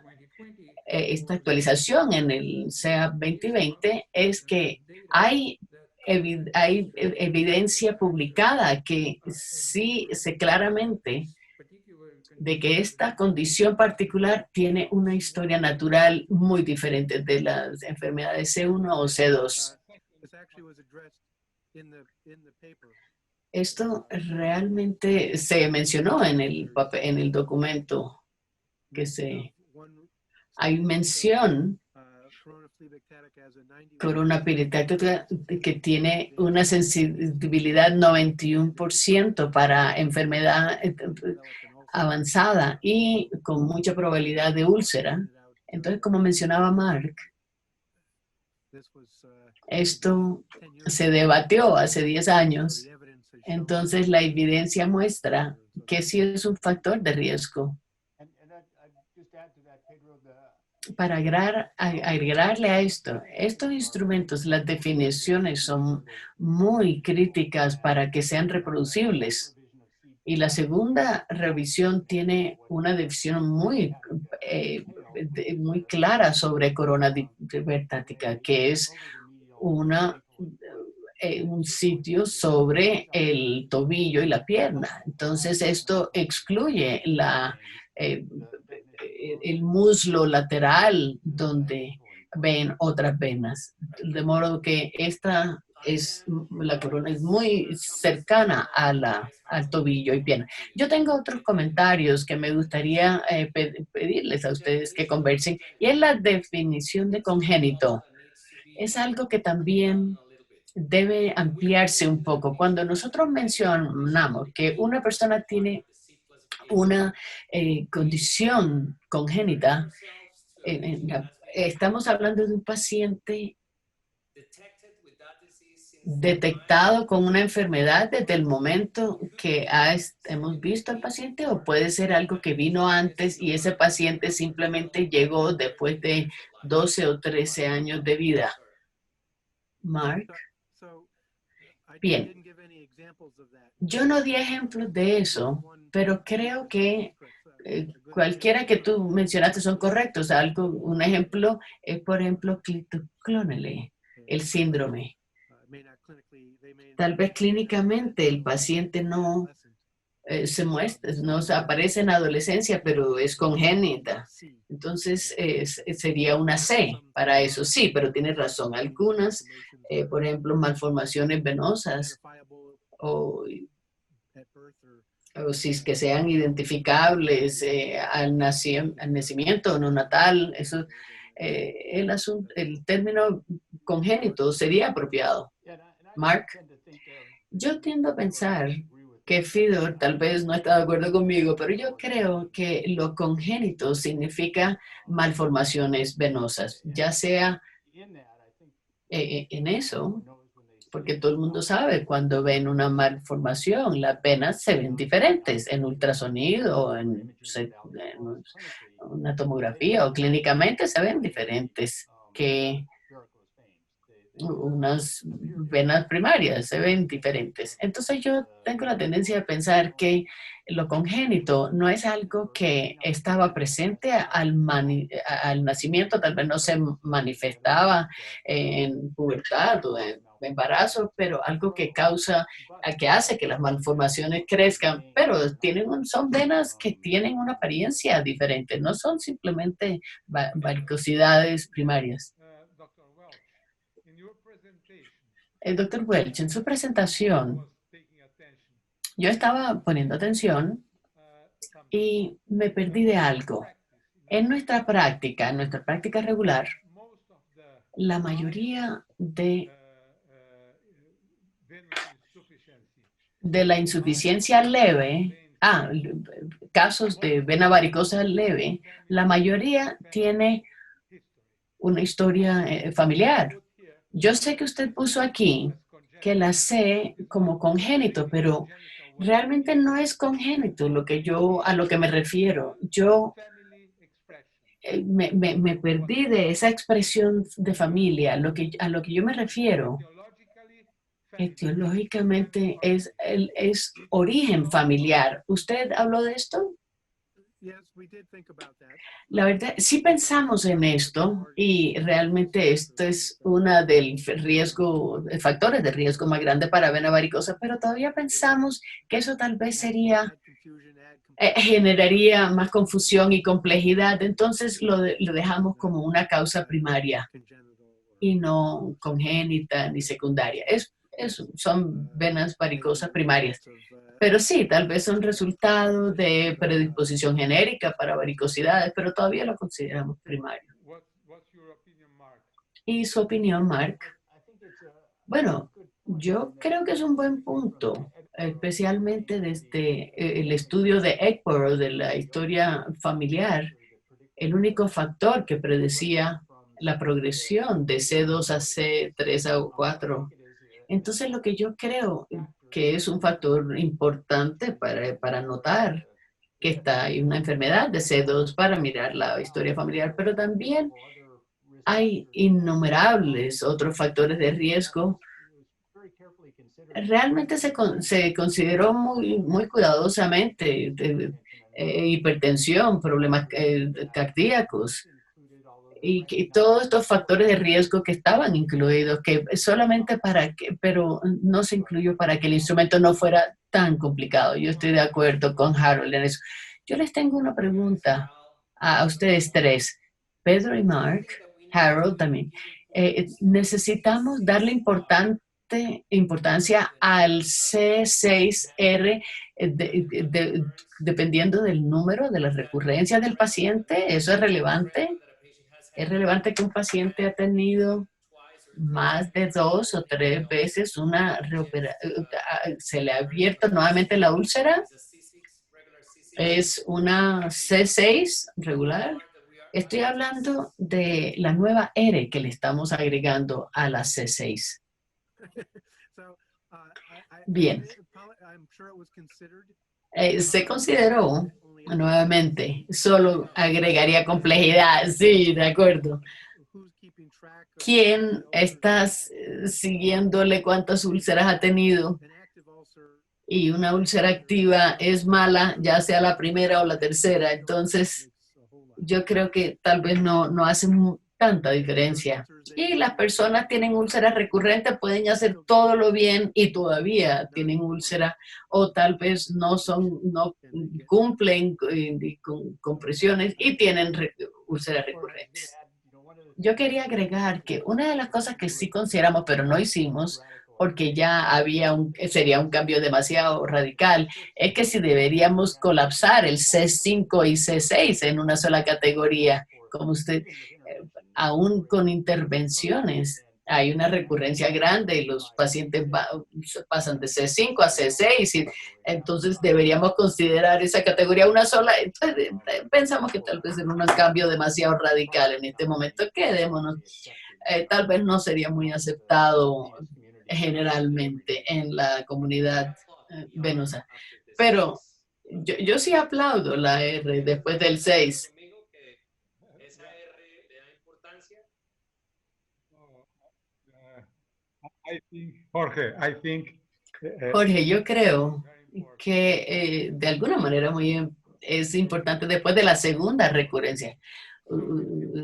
actualización en el CEAP 2020 es que hay evidencia publicada que sí sé claramente de que esta condición particular tiene una historia natural muy diferente de las enfermedades C1 o C2. Esto realmente se mencionó en el documento hay mención corona plebectática que tiene una sensibilidad 91% para enfermedad avanzada y con mucha probabilidad de úlcera. Entonces, como mencionaba Mark, esto se debatió hace 10 años. Entonces, la evidencia muestra que sí es un factor de riesgo Para agregarle a esto, estos instrumentos, las definiciones son muy críticas para que sean reproducibles. Y la segunda revisión tiene una definición muy clara sobre corona divertática, que es un sitio sobre el tobillo y la pierna. Entonces, esto excluye el muslo lateral donde ven otras venas. De modo que la corona es muy cercana al tobillo y pierna. Yo tengo otros comentarios que me gustaría pedirles a ustedes que conversen, y es la definición de congénito. Es algo que también debe ampliarse un poco. Cuando nosotros mencionamos que una persona tiene una condición congénita, estamos hablando de un paciente detectado con una enfermedad desde el momento que hemos visto al paciente, o puede ser algo que vino antes y ese paciente simplemente llegó después de 12 o 13 años de vida. Mark. Bien, yo no di ejemplos de eso, pero creo que cualquiera que tú mencionaste son correctos. Un ejemplo es, por ejemplo, Clito-Clonele, el síndrome. Tal vez clínicamente el paciente no se muestra, no aparece en adolescencia, pero es congénita. Entonces, sería una C para eso. Sí, pero tienes razón. Algunas, por ejemplo, malformaciones venosas o si es que sean identificables al nacimiento neonatal, eso, el término congénito sería apropiado. Mark, yo tiendo a pensar que Fidor tal vez no está de acuerdo conmigo, pero yo creo que lo congénito significa malformaciones venosas, ya sea en eso, porque todo el mundo sabe cuando ven una malformación, las venas se ven diferentes en ultrasonido, en una tomografía o clínicamente se ven diferentes que unas venas primarias, se ven diferentes. Entonces yo tengo la tendencia a pensar que lo congénito no es algo que estaba presente al nacimiento, tal vez no se manifestaba en pubertad o en embarazo, pero algo que hace que las malformaciones crezcan, pero son venas que tienen una apariencia diferente, no son simplemente varicosidades primarias. El doctor Welch, en su presentación, yo estaba poniendo atención y me perdí de algo. En nuestra práctica regular, la mayoría de la insuficiencia leve, casos de vena varicosa leve, la mayoría tiene una historia familiar. Yo sé que usted puso aquí que la C como congénito, pero realmente no es congénito a lo que me refiero. Yo me perdí de esa expresión de familia. A lo que yo me refiero, etiológicamente es origen familiar. ¿Usted habló de esto? La verdad, sí pensamos en esto y realmente esto es uno de los factores de riesgo más grande para vena varicosa, pero todavía pensamos que eso tal vez generaría más confusión y complejidad, entonces lo dejamos como una causa primaria y no congénita ni secundaria. Son venas varicosas primarias. Pero sí, tal vez son resultado de predisposición genérica para varicosidades, pero todavía lo consideramos primario. ¿Y su opinión, Mark? Bueno, yo creo que es un buen punto, especialmente desde el estudio de Egbert, de la historia familiar. El único factor que predecía la progresión de C2 a C3 a 4. Entonces, lo que yo creo que es un factor importante para notar que hay una enfermedad de C2 para mirar la historia familiar, pero también hay innumerables otros factores de riesgo. Realmente se consideró muy cuidadosamente hipertensión, problemas cardíacos y todos estos factores de riesgo que estaban incluidos, que solamente pero no se incluyó para que el instrumento no fuera tan complicado. Yo estoy de acuerdo con Harold en eso. Yo les tengo una pregunta a ustedes tres, Pedro y Mark, Harold también. Necesitamos darle importancia al C6R dependiendo del número de la recurrencia del paciente. ¿Eso es relevante? ¿Es relevante que un paciente ha tenido más de 2 o 3 veces se le ha abierto nuevamente la úlcera? ¿Es una C6 regular? Estoy hablando de la nueva R que le estamos agregando a la C6. Bien. Se consideró nuevamente, solo agregaría complejidad, sí, de acuerdo. ¿Quién está siguiéndole cuántas úlceras ha tenido? Y una úlcera activa es mala, ya sea la primera o la tercera. Entonces, yo creo que tal vez no hace tanta diferencia. Y las personas tienen úlceras recurrentes, pueden hacer todo lo bien y todavía tienen úlcera, o tal vez no cumplen con presiones y tienen úlceras recurrentes. Yo quería agregar que una de las cosas que sí consideramos, pero no hicimos, porque ya sería un cambio demasiado radical, es que si deberíamos colapsar el C5 y C6 en una sola categoría, como usted, aún con intervenciones, hay una recurrencia grande y los pacientes pasan de C5 a C6 y entonces deberíamos considerar esa categoría una sola. Entonces, pensamos que tal vez en un cambio demasiado radical en este momento, quedémonos. Tal vez no sería muy aceptado generalmente en la comunidad venosa. Pero yo sí aplaudo la R después del 6. Jorge, yo creo que de alguna manera es importante después de la segunda recurrencia.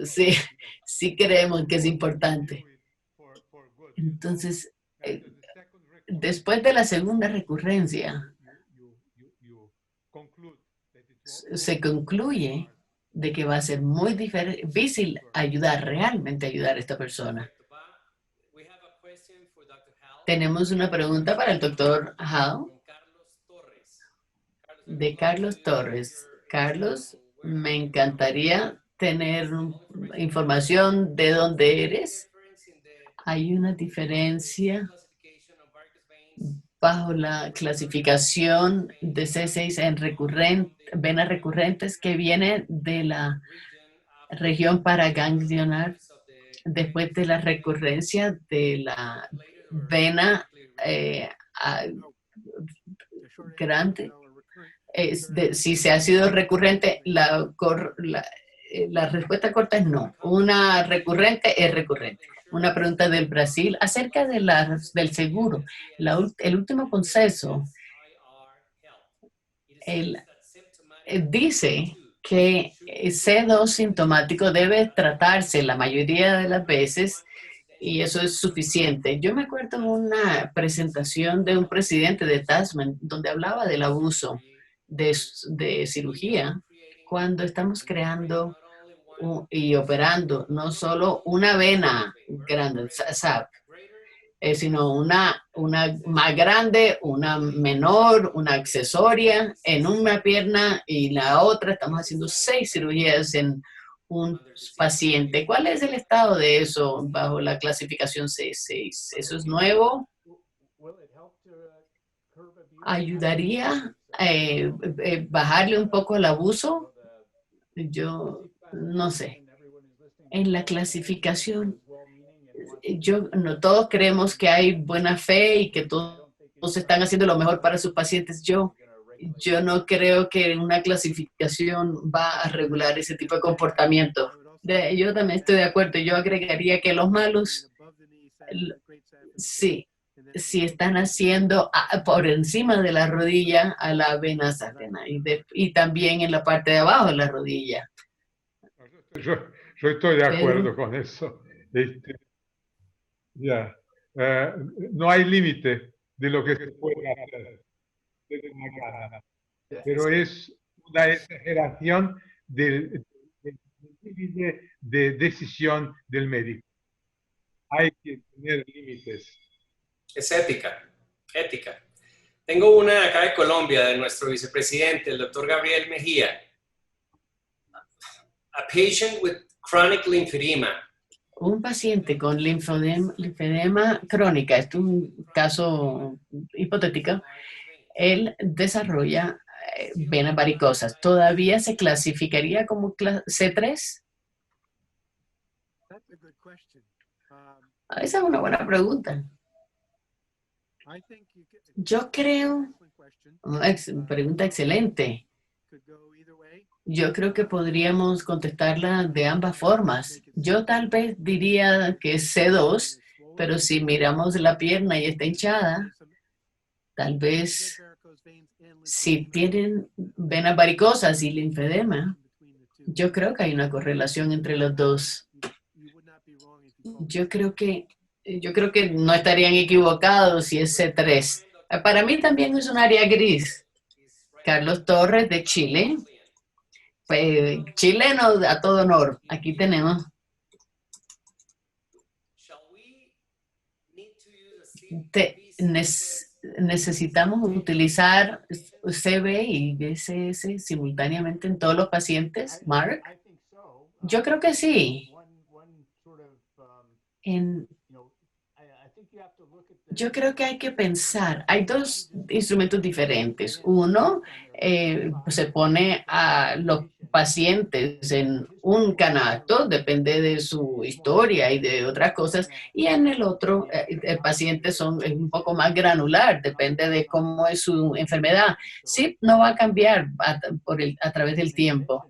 Sí, sí creemos que es importante. Entonces, después de la segunda recurrencia, se concluye de que va a ser muy difícil realmente ayudar a esta persona. Tenemos una pregunta para el doctor Hall de Carlos Torres. Carlos, me encantaría tener información de dónde eres. Hay una diferencia bajo la clasificación de C6 en venas recurrentes que viene de la región paraganglionar después de la recurrencia de la vena grande. Si se ha sido recurrente, la respuesta corta es no. Una recurrente es recurrente. Una pregunta del Brasil acerca del seguro. El último consenso dice que C2 sintomático debe tratarse la mayoría de las veces y eso es suficiente. Yo me acuerdo de una presentación de un presidente de Tasman donde hablaba del abuso de cirugía cuando estamos creando y operando no solo una vena grande, SAP, sino una más grande, una menor, una accesoria en una pierna y la otra. Estamos haciendo 6 cirugías en un paciente. ¿Cuál es el estado de eso bajo la clasificación C6? ¿Eso es nuevo? ¿Ayudaría bajarle un poco el abuso? Yo no sé. En la clasificación, todos creemos que hay buena fe y que todos están haciendo lo mejor para sus pacientes. Yo yo no creo que una clasificación va a regular ese tipo de comportamiento. Yo también estoy de acuerdo. Yo agregaría que los malos, sí, si están haciendo por encima de la rodilla a la vena safena y también en la parte de abajo de la rodilla. Yo estoy de Pedro. acuerdo con eso. Ya. No hay límite de lo que se puede hacer desde una casa, pero es una exageración del límite de decisión del médico. Hay que tener límites. Es ética, ética. Tengo una de acá de Colombia, de nuestro vicepresidente, el doctor Gabriel Mejía. A patient with chronic lymphedema. Un paciente con linfedema crónica, esto es un caso hipotético, él desarrolla venas varicosas. ¿Todavía se clasificaría como C3? Esa es una buena pregunta. Yo creo, pregunta excelente. Yo creo que podríamos contestarla de ambas formas. Yo tal vez diría que es C2, pero si miramos la pierna y está hinchada, tal vez si tienen venas varicosas y linfedema, yo creo que hay una correlación entre los dos. Yo creo que no estarían equivocados si es C3. Para mí también es un área gris. Carlos Torres de Chile. Chileno a todo honor. Aquí tenemos. Necesitamos utilizar CB y BCS simultáneamente en todos los pacientes, Mark. Yo creo que sí. Yo creo que hay que pensar, hay dos instrumentos diferentes. Uno, se pone a los pacientes en un canasto, depende de su historia y de otras cosas, y en el otro, el paciente es un poco más granular, depende de cómo es su enfermedad. Sí, no va a cambiar a través del tiempo.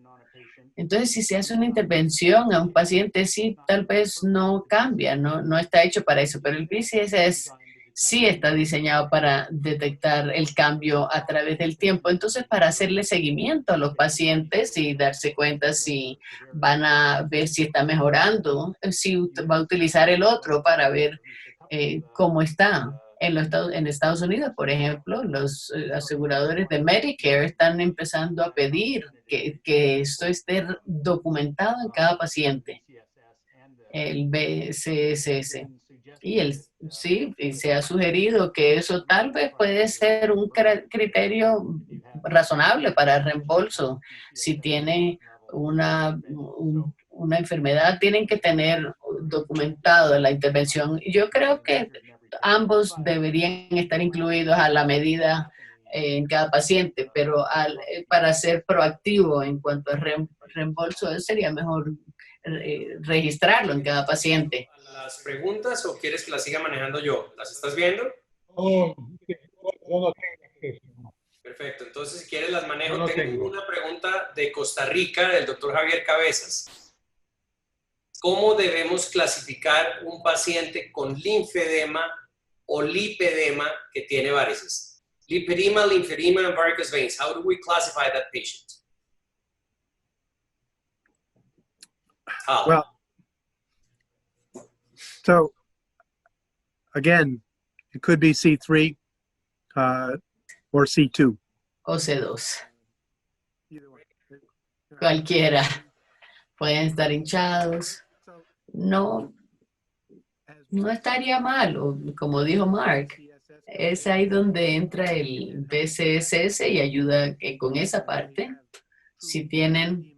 Entonces, si se hace una intervención a un paciente, sí, tal vez no cambia, no está hecho para eso, pero el BCS sí está diseñado para detectar el cambio a través del tiempo. Entonces, para hacerle seguimiento a los pacientes y darse cuenta si van a ver si está mejorando, si va a utilizar el otro para ver cómo está. En Estados Unidos, por ejemplo, los aseguradores de Medicare están empezando a pedir que esto esté documentado en cada paciente, el BCSS. Y sí, se ha sugerido que eso tal vez puede ser un criterio razonable para el reembolso. Si tiene una enfermedad, tienen que tener documentado la intervención. Yo creo que ambos deberían estar incluidos a la medida en cada paciente, pero para ser proactivo en cuanto al reembolso, sería mejor registrarlo en cada paciente. ¿Las preguntas o quieres que las siga manejando yo? ¿Las estás viendo? Oh, yo no tengo acceso. Perfecto, entonces si quieres las manejo. No tengo una pregunta de Costa Rica del doctor Javier Cabezas. ¿Cómo debemos clasificar un paciente con linfedema o lipedema que tiene varices? Lipedema, lymphedema, and varicose veins. How do we classify that patient? How? Well, so again, it could be C3 or C2. O C2. Cualquiera. Pueden estar hinchados. No estaría mal, como dijo Mark. Es ahí donde entra el BCSS y ayuda con esa parte. Si tienen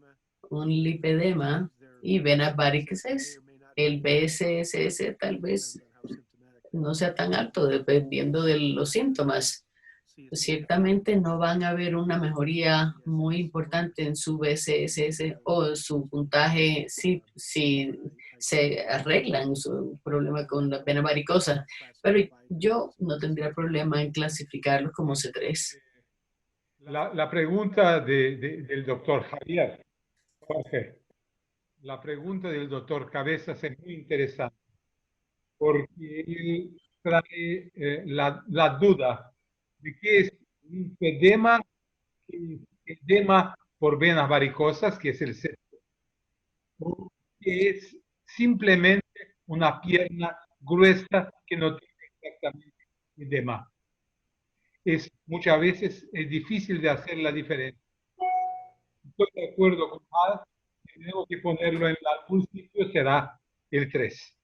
un lipedema y venas varicosas, el BCSS tal vez no sea tan alto dependiendo de los síntomas. Ciertamente no van a ver una mejoría muy importante en su BCSS o su puntaje si se arreglan su problema con la vena varicosa, pero yo no tendría problema en clasificarlos como C3. La pregunta del doctor Javier, Jorge, la pregunta del doctor Cabezas es muy interesante porque él trae la duda de qué es linfedema, edema por venas varicosas, que es el septo, o que es simplemente una pierna gruesa que no tiene exactamente edema. Muchas veces es difícil de hacer la diferencia. Estoy de acuerdo con Al, si tenemos que ponerlo en algún sitio será el 3.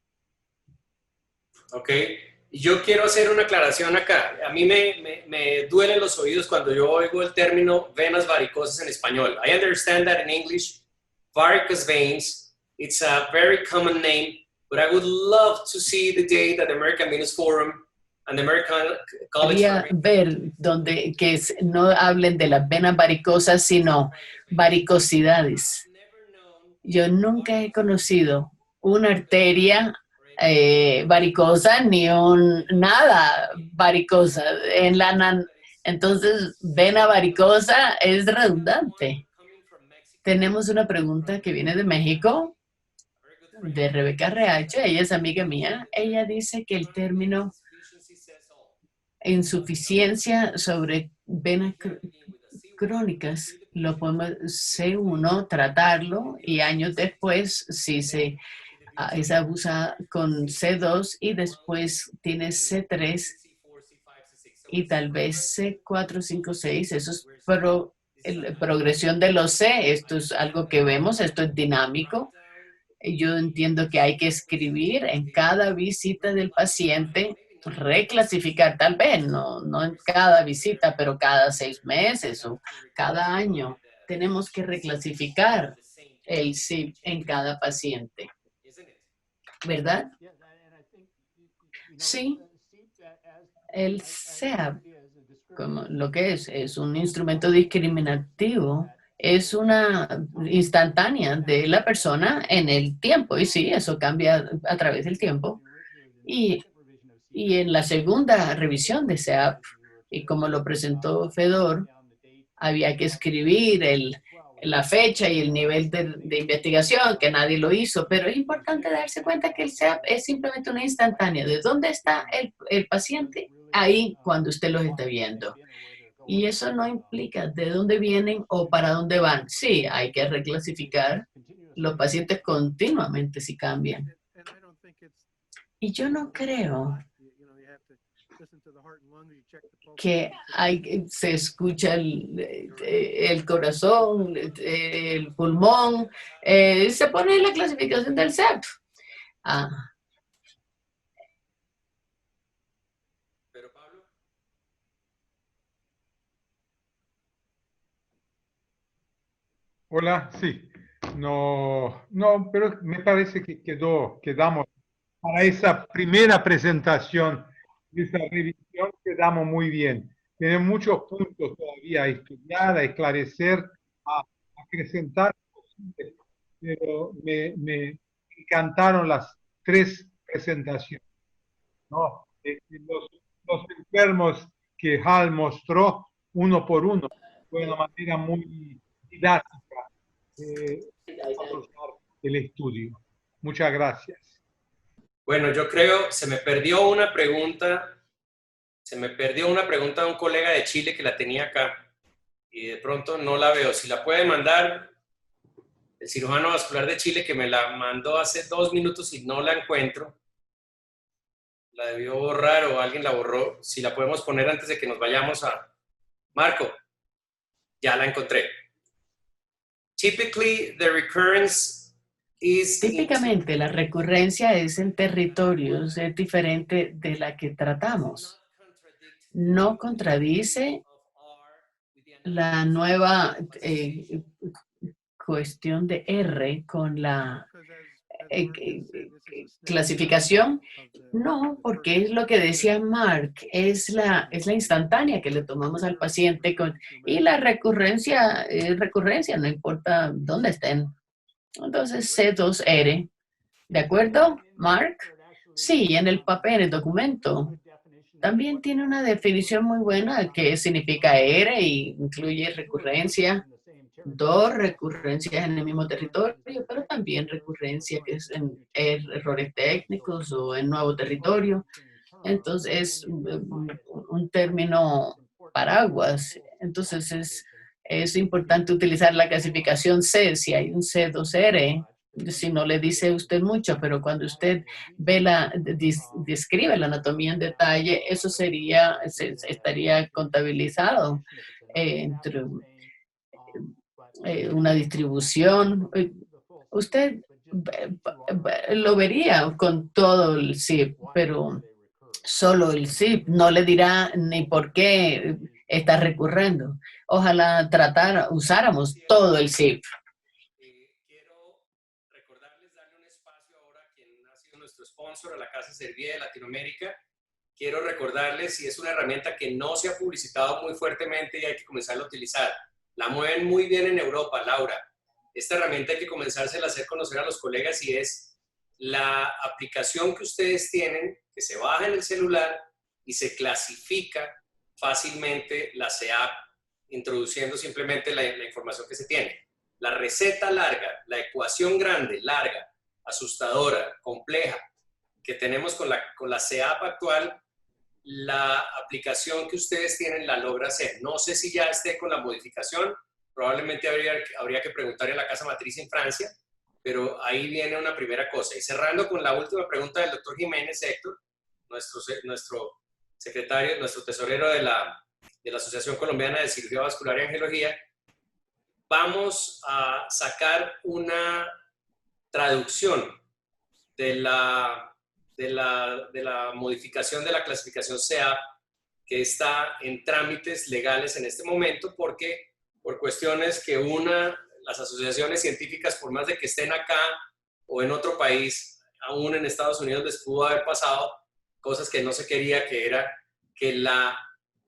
Ok, yo quiero hacer una aclaración acá. A mí me duelen los oídos cuando yo oigo el término venas varicosas en español. I understand that in English, varicose veins, it's a very common name, but I would love to see the day that the American Venous Forum and the American College Quería ver donde no hablen de las venas varicosas, sino varicosidades. Yo nunca he conocido una arteria varicosa ni nada varicosa. Entonces, vena varicosa es redundante. Tenemos una pregunta que viene de México, de Rebeca RH. Ella es amiga mía. Ella dice que el término insuficiencia sobre venas crónicas lo podemos C1 tratarlo y años después si es abusada con C2 y después tiene C3 y tal vez C4, 5, 6. Eso es progresión de los C. Esto es algo que vemos, esto es dinámico. Yo entiendo que hay que escribir en cada visita del paciente, reclasificar, tal vez, no en cada visita, pero cada 6 meses o cada año. Tenemos que reclasificar el CIP en cada paciente. ¿Verdad? Sí. El CEAP, como lo que es un instrumento discriminativo, es una instantánea de la persona en el tiempo. Y sí, eso cambia a través del tiempo. Y en la segunda revisión de CEAP, y como lo presentó Fedor, había que escribir la fecha y el nivel de investigación, que nadie lo hizo, pero es importante darse cuenta que el CEAP es simplemente una instantánea. ¿De dónde está el paciente? Ahí, cuando usted los esté viendo. Y eso no implica de dónde vienen o para dónde van. Sí, hay que reclasificar los pacientes continuamente si cambian. Y yo no creo que se escucha el corazón, el pulmón, se pone en la clasificación del CEP. Hola, sí. No, pero me parece que quedamos para esa primera presentación de esa revisión, quedamos muy bien. Tiene muchos puntos todavía a estudiar, a esclarecer, a acrecentar, pero me encantaron las 3 presentaciones, ¿no? Los enfermos que Hal mostró uno por uno, fue una manera muy didáctica de el estudio. Muchas gracias. Bueno, yo creo, se me perdió una pregunta de un colega de Chile que la tenía acá y de pronto no la veo. Si la puede mandar el cirujano vascular de Chile, que me la mandó hace 2 minutos y no la encuentro. La debió borrar o alguien la borró. Si la podemos poner antes de que nos vayamos a... Marco, ya la encontré. Typically, the recurrence is... Típicamente, la recurrencia es en territorios, es diferente de la que tratamos. No contradice la nueva cuestión de R con la clasificación. No, porque es lo que decía Mark, es la instantánea que le tomamos al paciente y la recurrencia es recurrencia, no importa dónde estén. Entonces, C2R. ¿De acuerdo, Mark? Sí, en el papel, en el documento, También tiene una definición muy buena de qué significa ERE y incluye recurrencia, 2 recurrencias en el mismo territorio, pero también recurrencia que es en errores técnicos o en nuevo territorio. Entonces es un término paraguas. Entonces es importante utilizar la clasificación C, si hay un C2R, si no le dice usted mucho, pero cuando usted ve describe la anatomía en detalle, eso estaría contabilizado entre una distribución. Usted lo vería con todo el SIP, pero solo el SIP no le dirá ni por qué está recurriendo. Ojalá usáramos todo el SIP. Quiero recordarles, darle un espacio ahora a quien ha sido nuestro sponsor, a la Casa Servie de Latinoamérica. Quiero recordarles, y es una herramienta que no se ha publicitado muy fuertemente y hay que comenzar a utilizar. La mueven muy bien en Europa, Laura. Esta herramienta hay que comenzársela a hacer conocer a los colegas y es la aplicación que ustedes tienen, que se baja en el celular y se clasifica fácilmente la CEAP, introduciendo simplemente la información que se tiene. La receta larga, la ecuación grande, larga, asustadora, compleja, que tenemos con la CEAP actual, la aplicación que ustedes tienen la logra hacer. No sé si ya esté con la modificación, probablemente habría que preguntarle a la casa matriz en Francia, pero ahí viene una primera cosa. Y cerrando con la última pregunta del doctor Jiménez, Héctor, nuestro secretario, nuestro tesorero de la Asociación Colombiana de Cirugía Vascular y Angiología, vamos a sacar una traducción de la modificación de la clasificación CEAP que está en trámites legales en este momento, porque por cuestiones que las asociaciones científicas, por más de que estén acá o en otro país, aún en Estados Unidos les pudo haber pasado cosas que no se quería, que era que la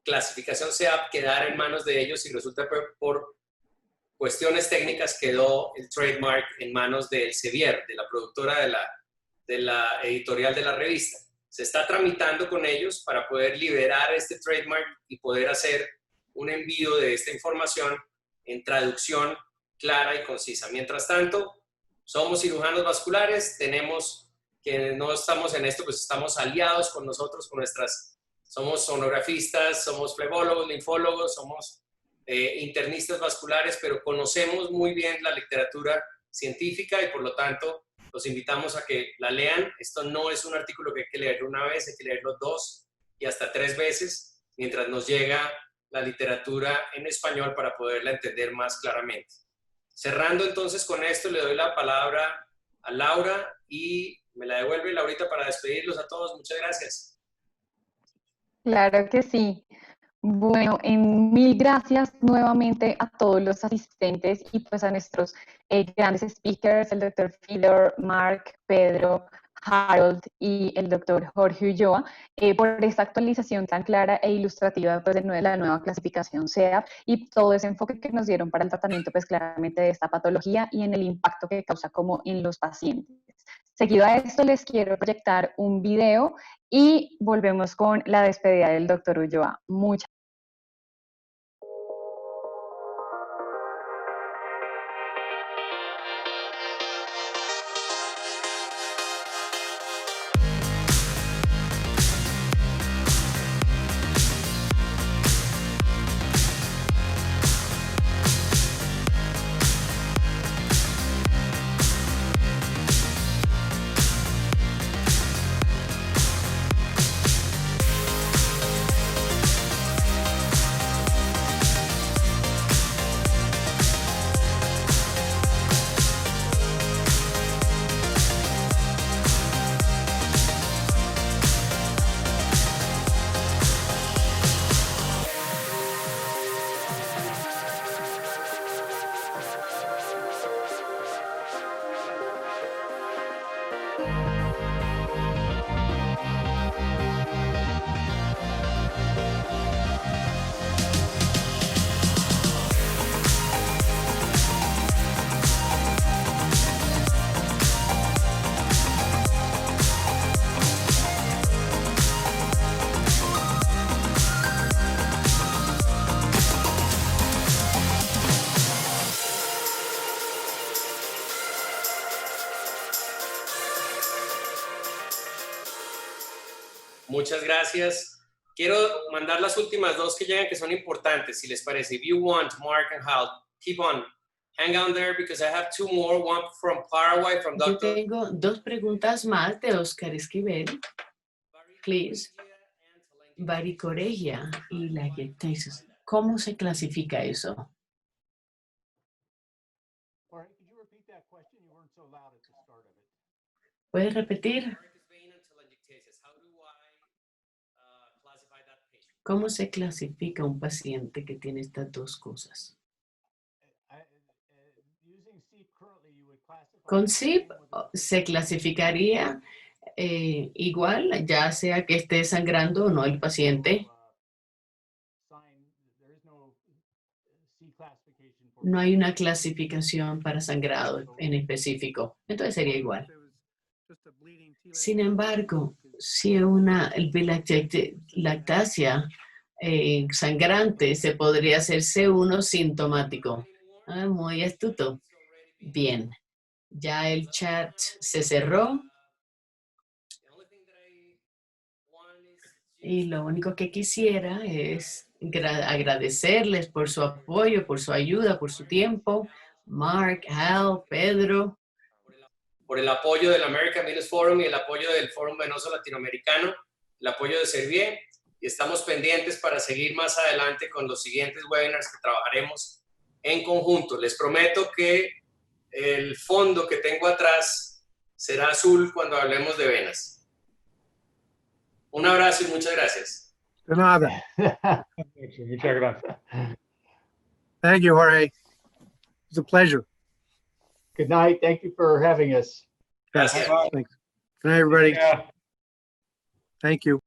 clasificación CEAP quedara en manos de ellos y resulta por cuestiones técnicas quedó el trademark en manos de Elsevier, de la productora de la editorial de la revista. Se está tramitando con ellos para poder liberar este trademark y poder hacer un envío de esta información en traducción clara y concisa. Mientras tanto, somos cirujanos vasculares, quienes no estamos en esto, pues estamos aliados con nosotros, somos sonografistas, somos flebólogos, linfólogos, somos internistas vasculares, pero conocemos muy bien la literatura científica y por lo tanto los invitamos a que la lean. Esto no es un artículo que hay que leer una vez, hay que leerlo 2 y hasta 3 veces mientras nos llega la literatura en español para poderla entender más claramente. Cerrando entonces con esto, le doy la palabra a Laura y me la devuelve Laurita para despedirlos a todos. Muchas gracias. Claro que sí. Bueno, mil gracias nuevamente a todos los asistentes y pues a nuestros grandes speakers, el doctor Fidor, Mark, Pedro, Harold y el doctor Jorge Ulloa, por esta actualización tan clara e ilustrativa pues, de la nueva clasificación CEAP y todo ese enfoque que nos dieron para el tratamiento pues claramente de esta patología y en el impacto que causa como en los pacientes. Seguido a esto les quiero proyectar un video y volvemos con la despedida del doctor Ulloa. Muchas Muchas gracias. Quiero mandar las últimas dos que llegan, que son importantes, si les parece. If you want, Mark and Hal, keep on. Hang on there because I have two more, one from Paraguay, from Yo Dr. tengo dos preguntas más de Oscar Esquivel. Please. Varicoregia y lagiectasis. ¿Cómo se clasifica eso? ¿Puedes repetir? ¿Cómo se clasifica un paciente que tiene estas dos cosas? Con CIP se clasificaría igual, ya sea que esté sangrando o no el paciente. No hay una clasificación para sangrado en específico, entonces sería igual. Sin embargo, si una lactasia sangrante, se podría hacer C1 sintomático. Ah, muy astuto. Bien, ya el chat se cerró. Y lo único que quisiera es agradecerles por su apoyo, por su ayuda, por su tiempo. Mark, Hal, Pedro. Por el apoyo del American Venous Forum y el apoyo del Fórum Venoso Latinoamericano, el apoyo de Servier, y estamos pendientes para seguir más adelante con los siguientes webinars que trabajaremos en conjunto. Les prometo que el fondo que tengo atrás será azul cuando hablemos de venas. Un abrazo y muchas gracias. De nada. Muchas gracias. Thank you, Jorge. It's a pleasure. Good night. Thank you for having us. Gracias. Thanks. Good night, everybody. Yeah. Thank you.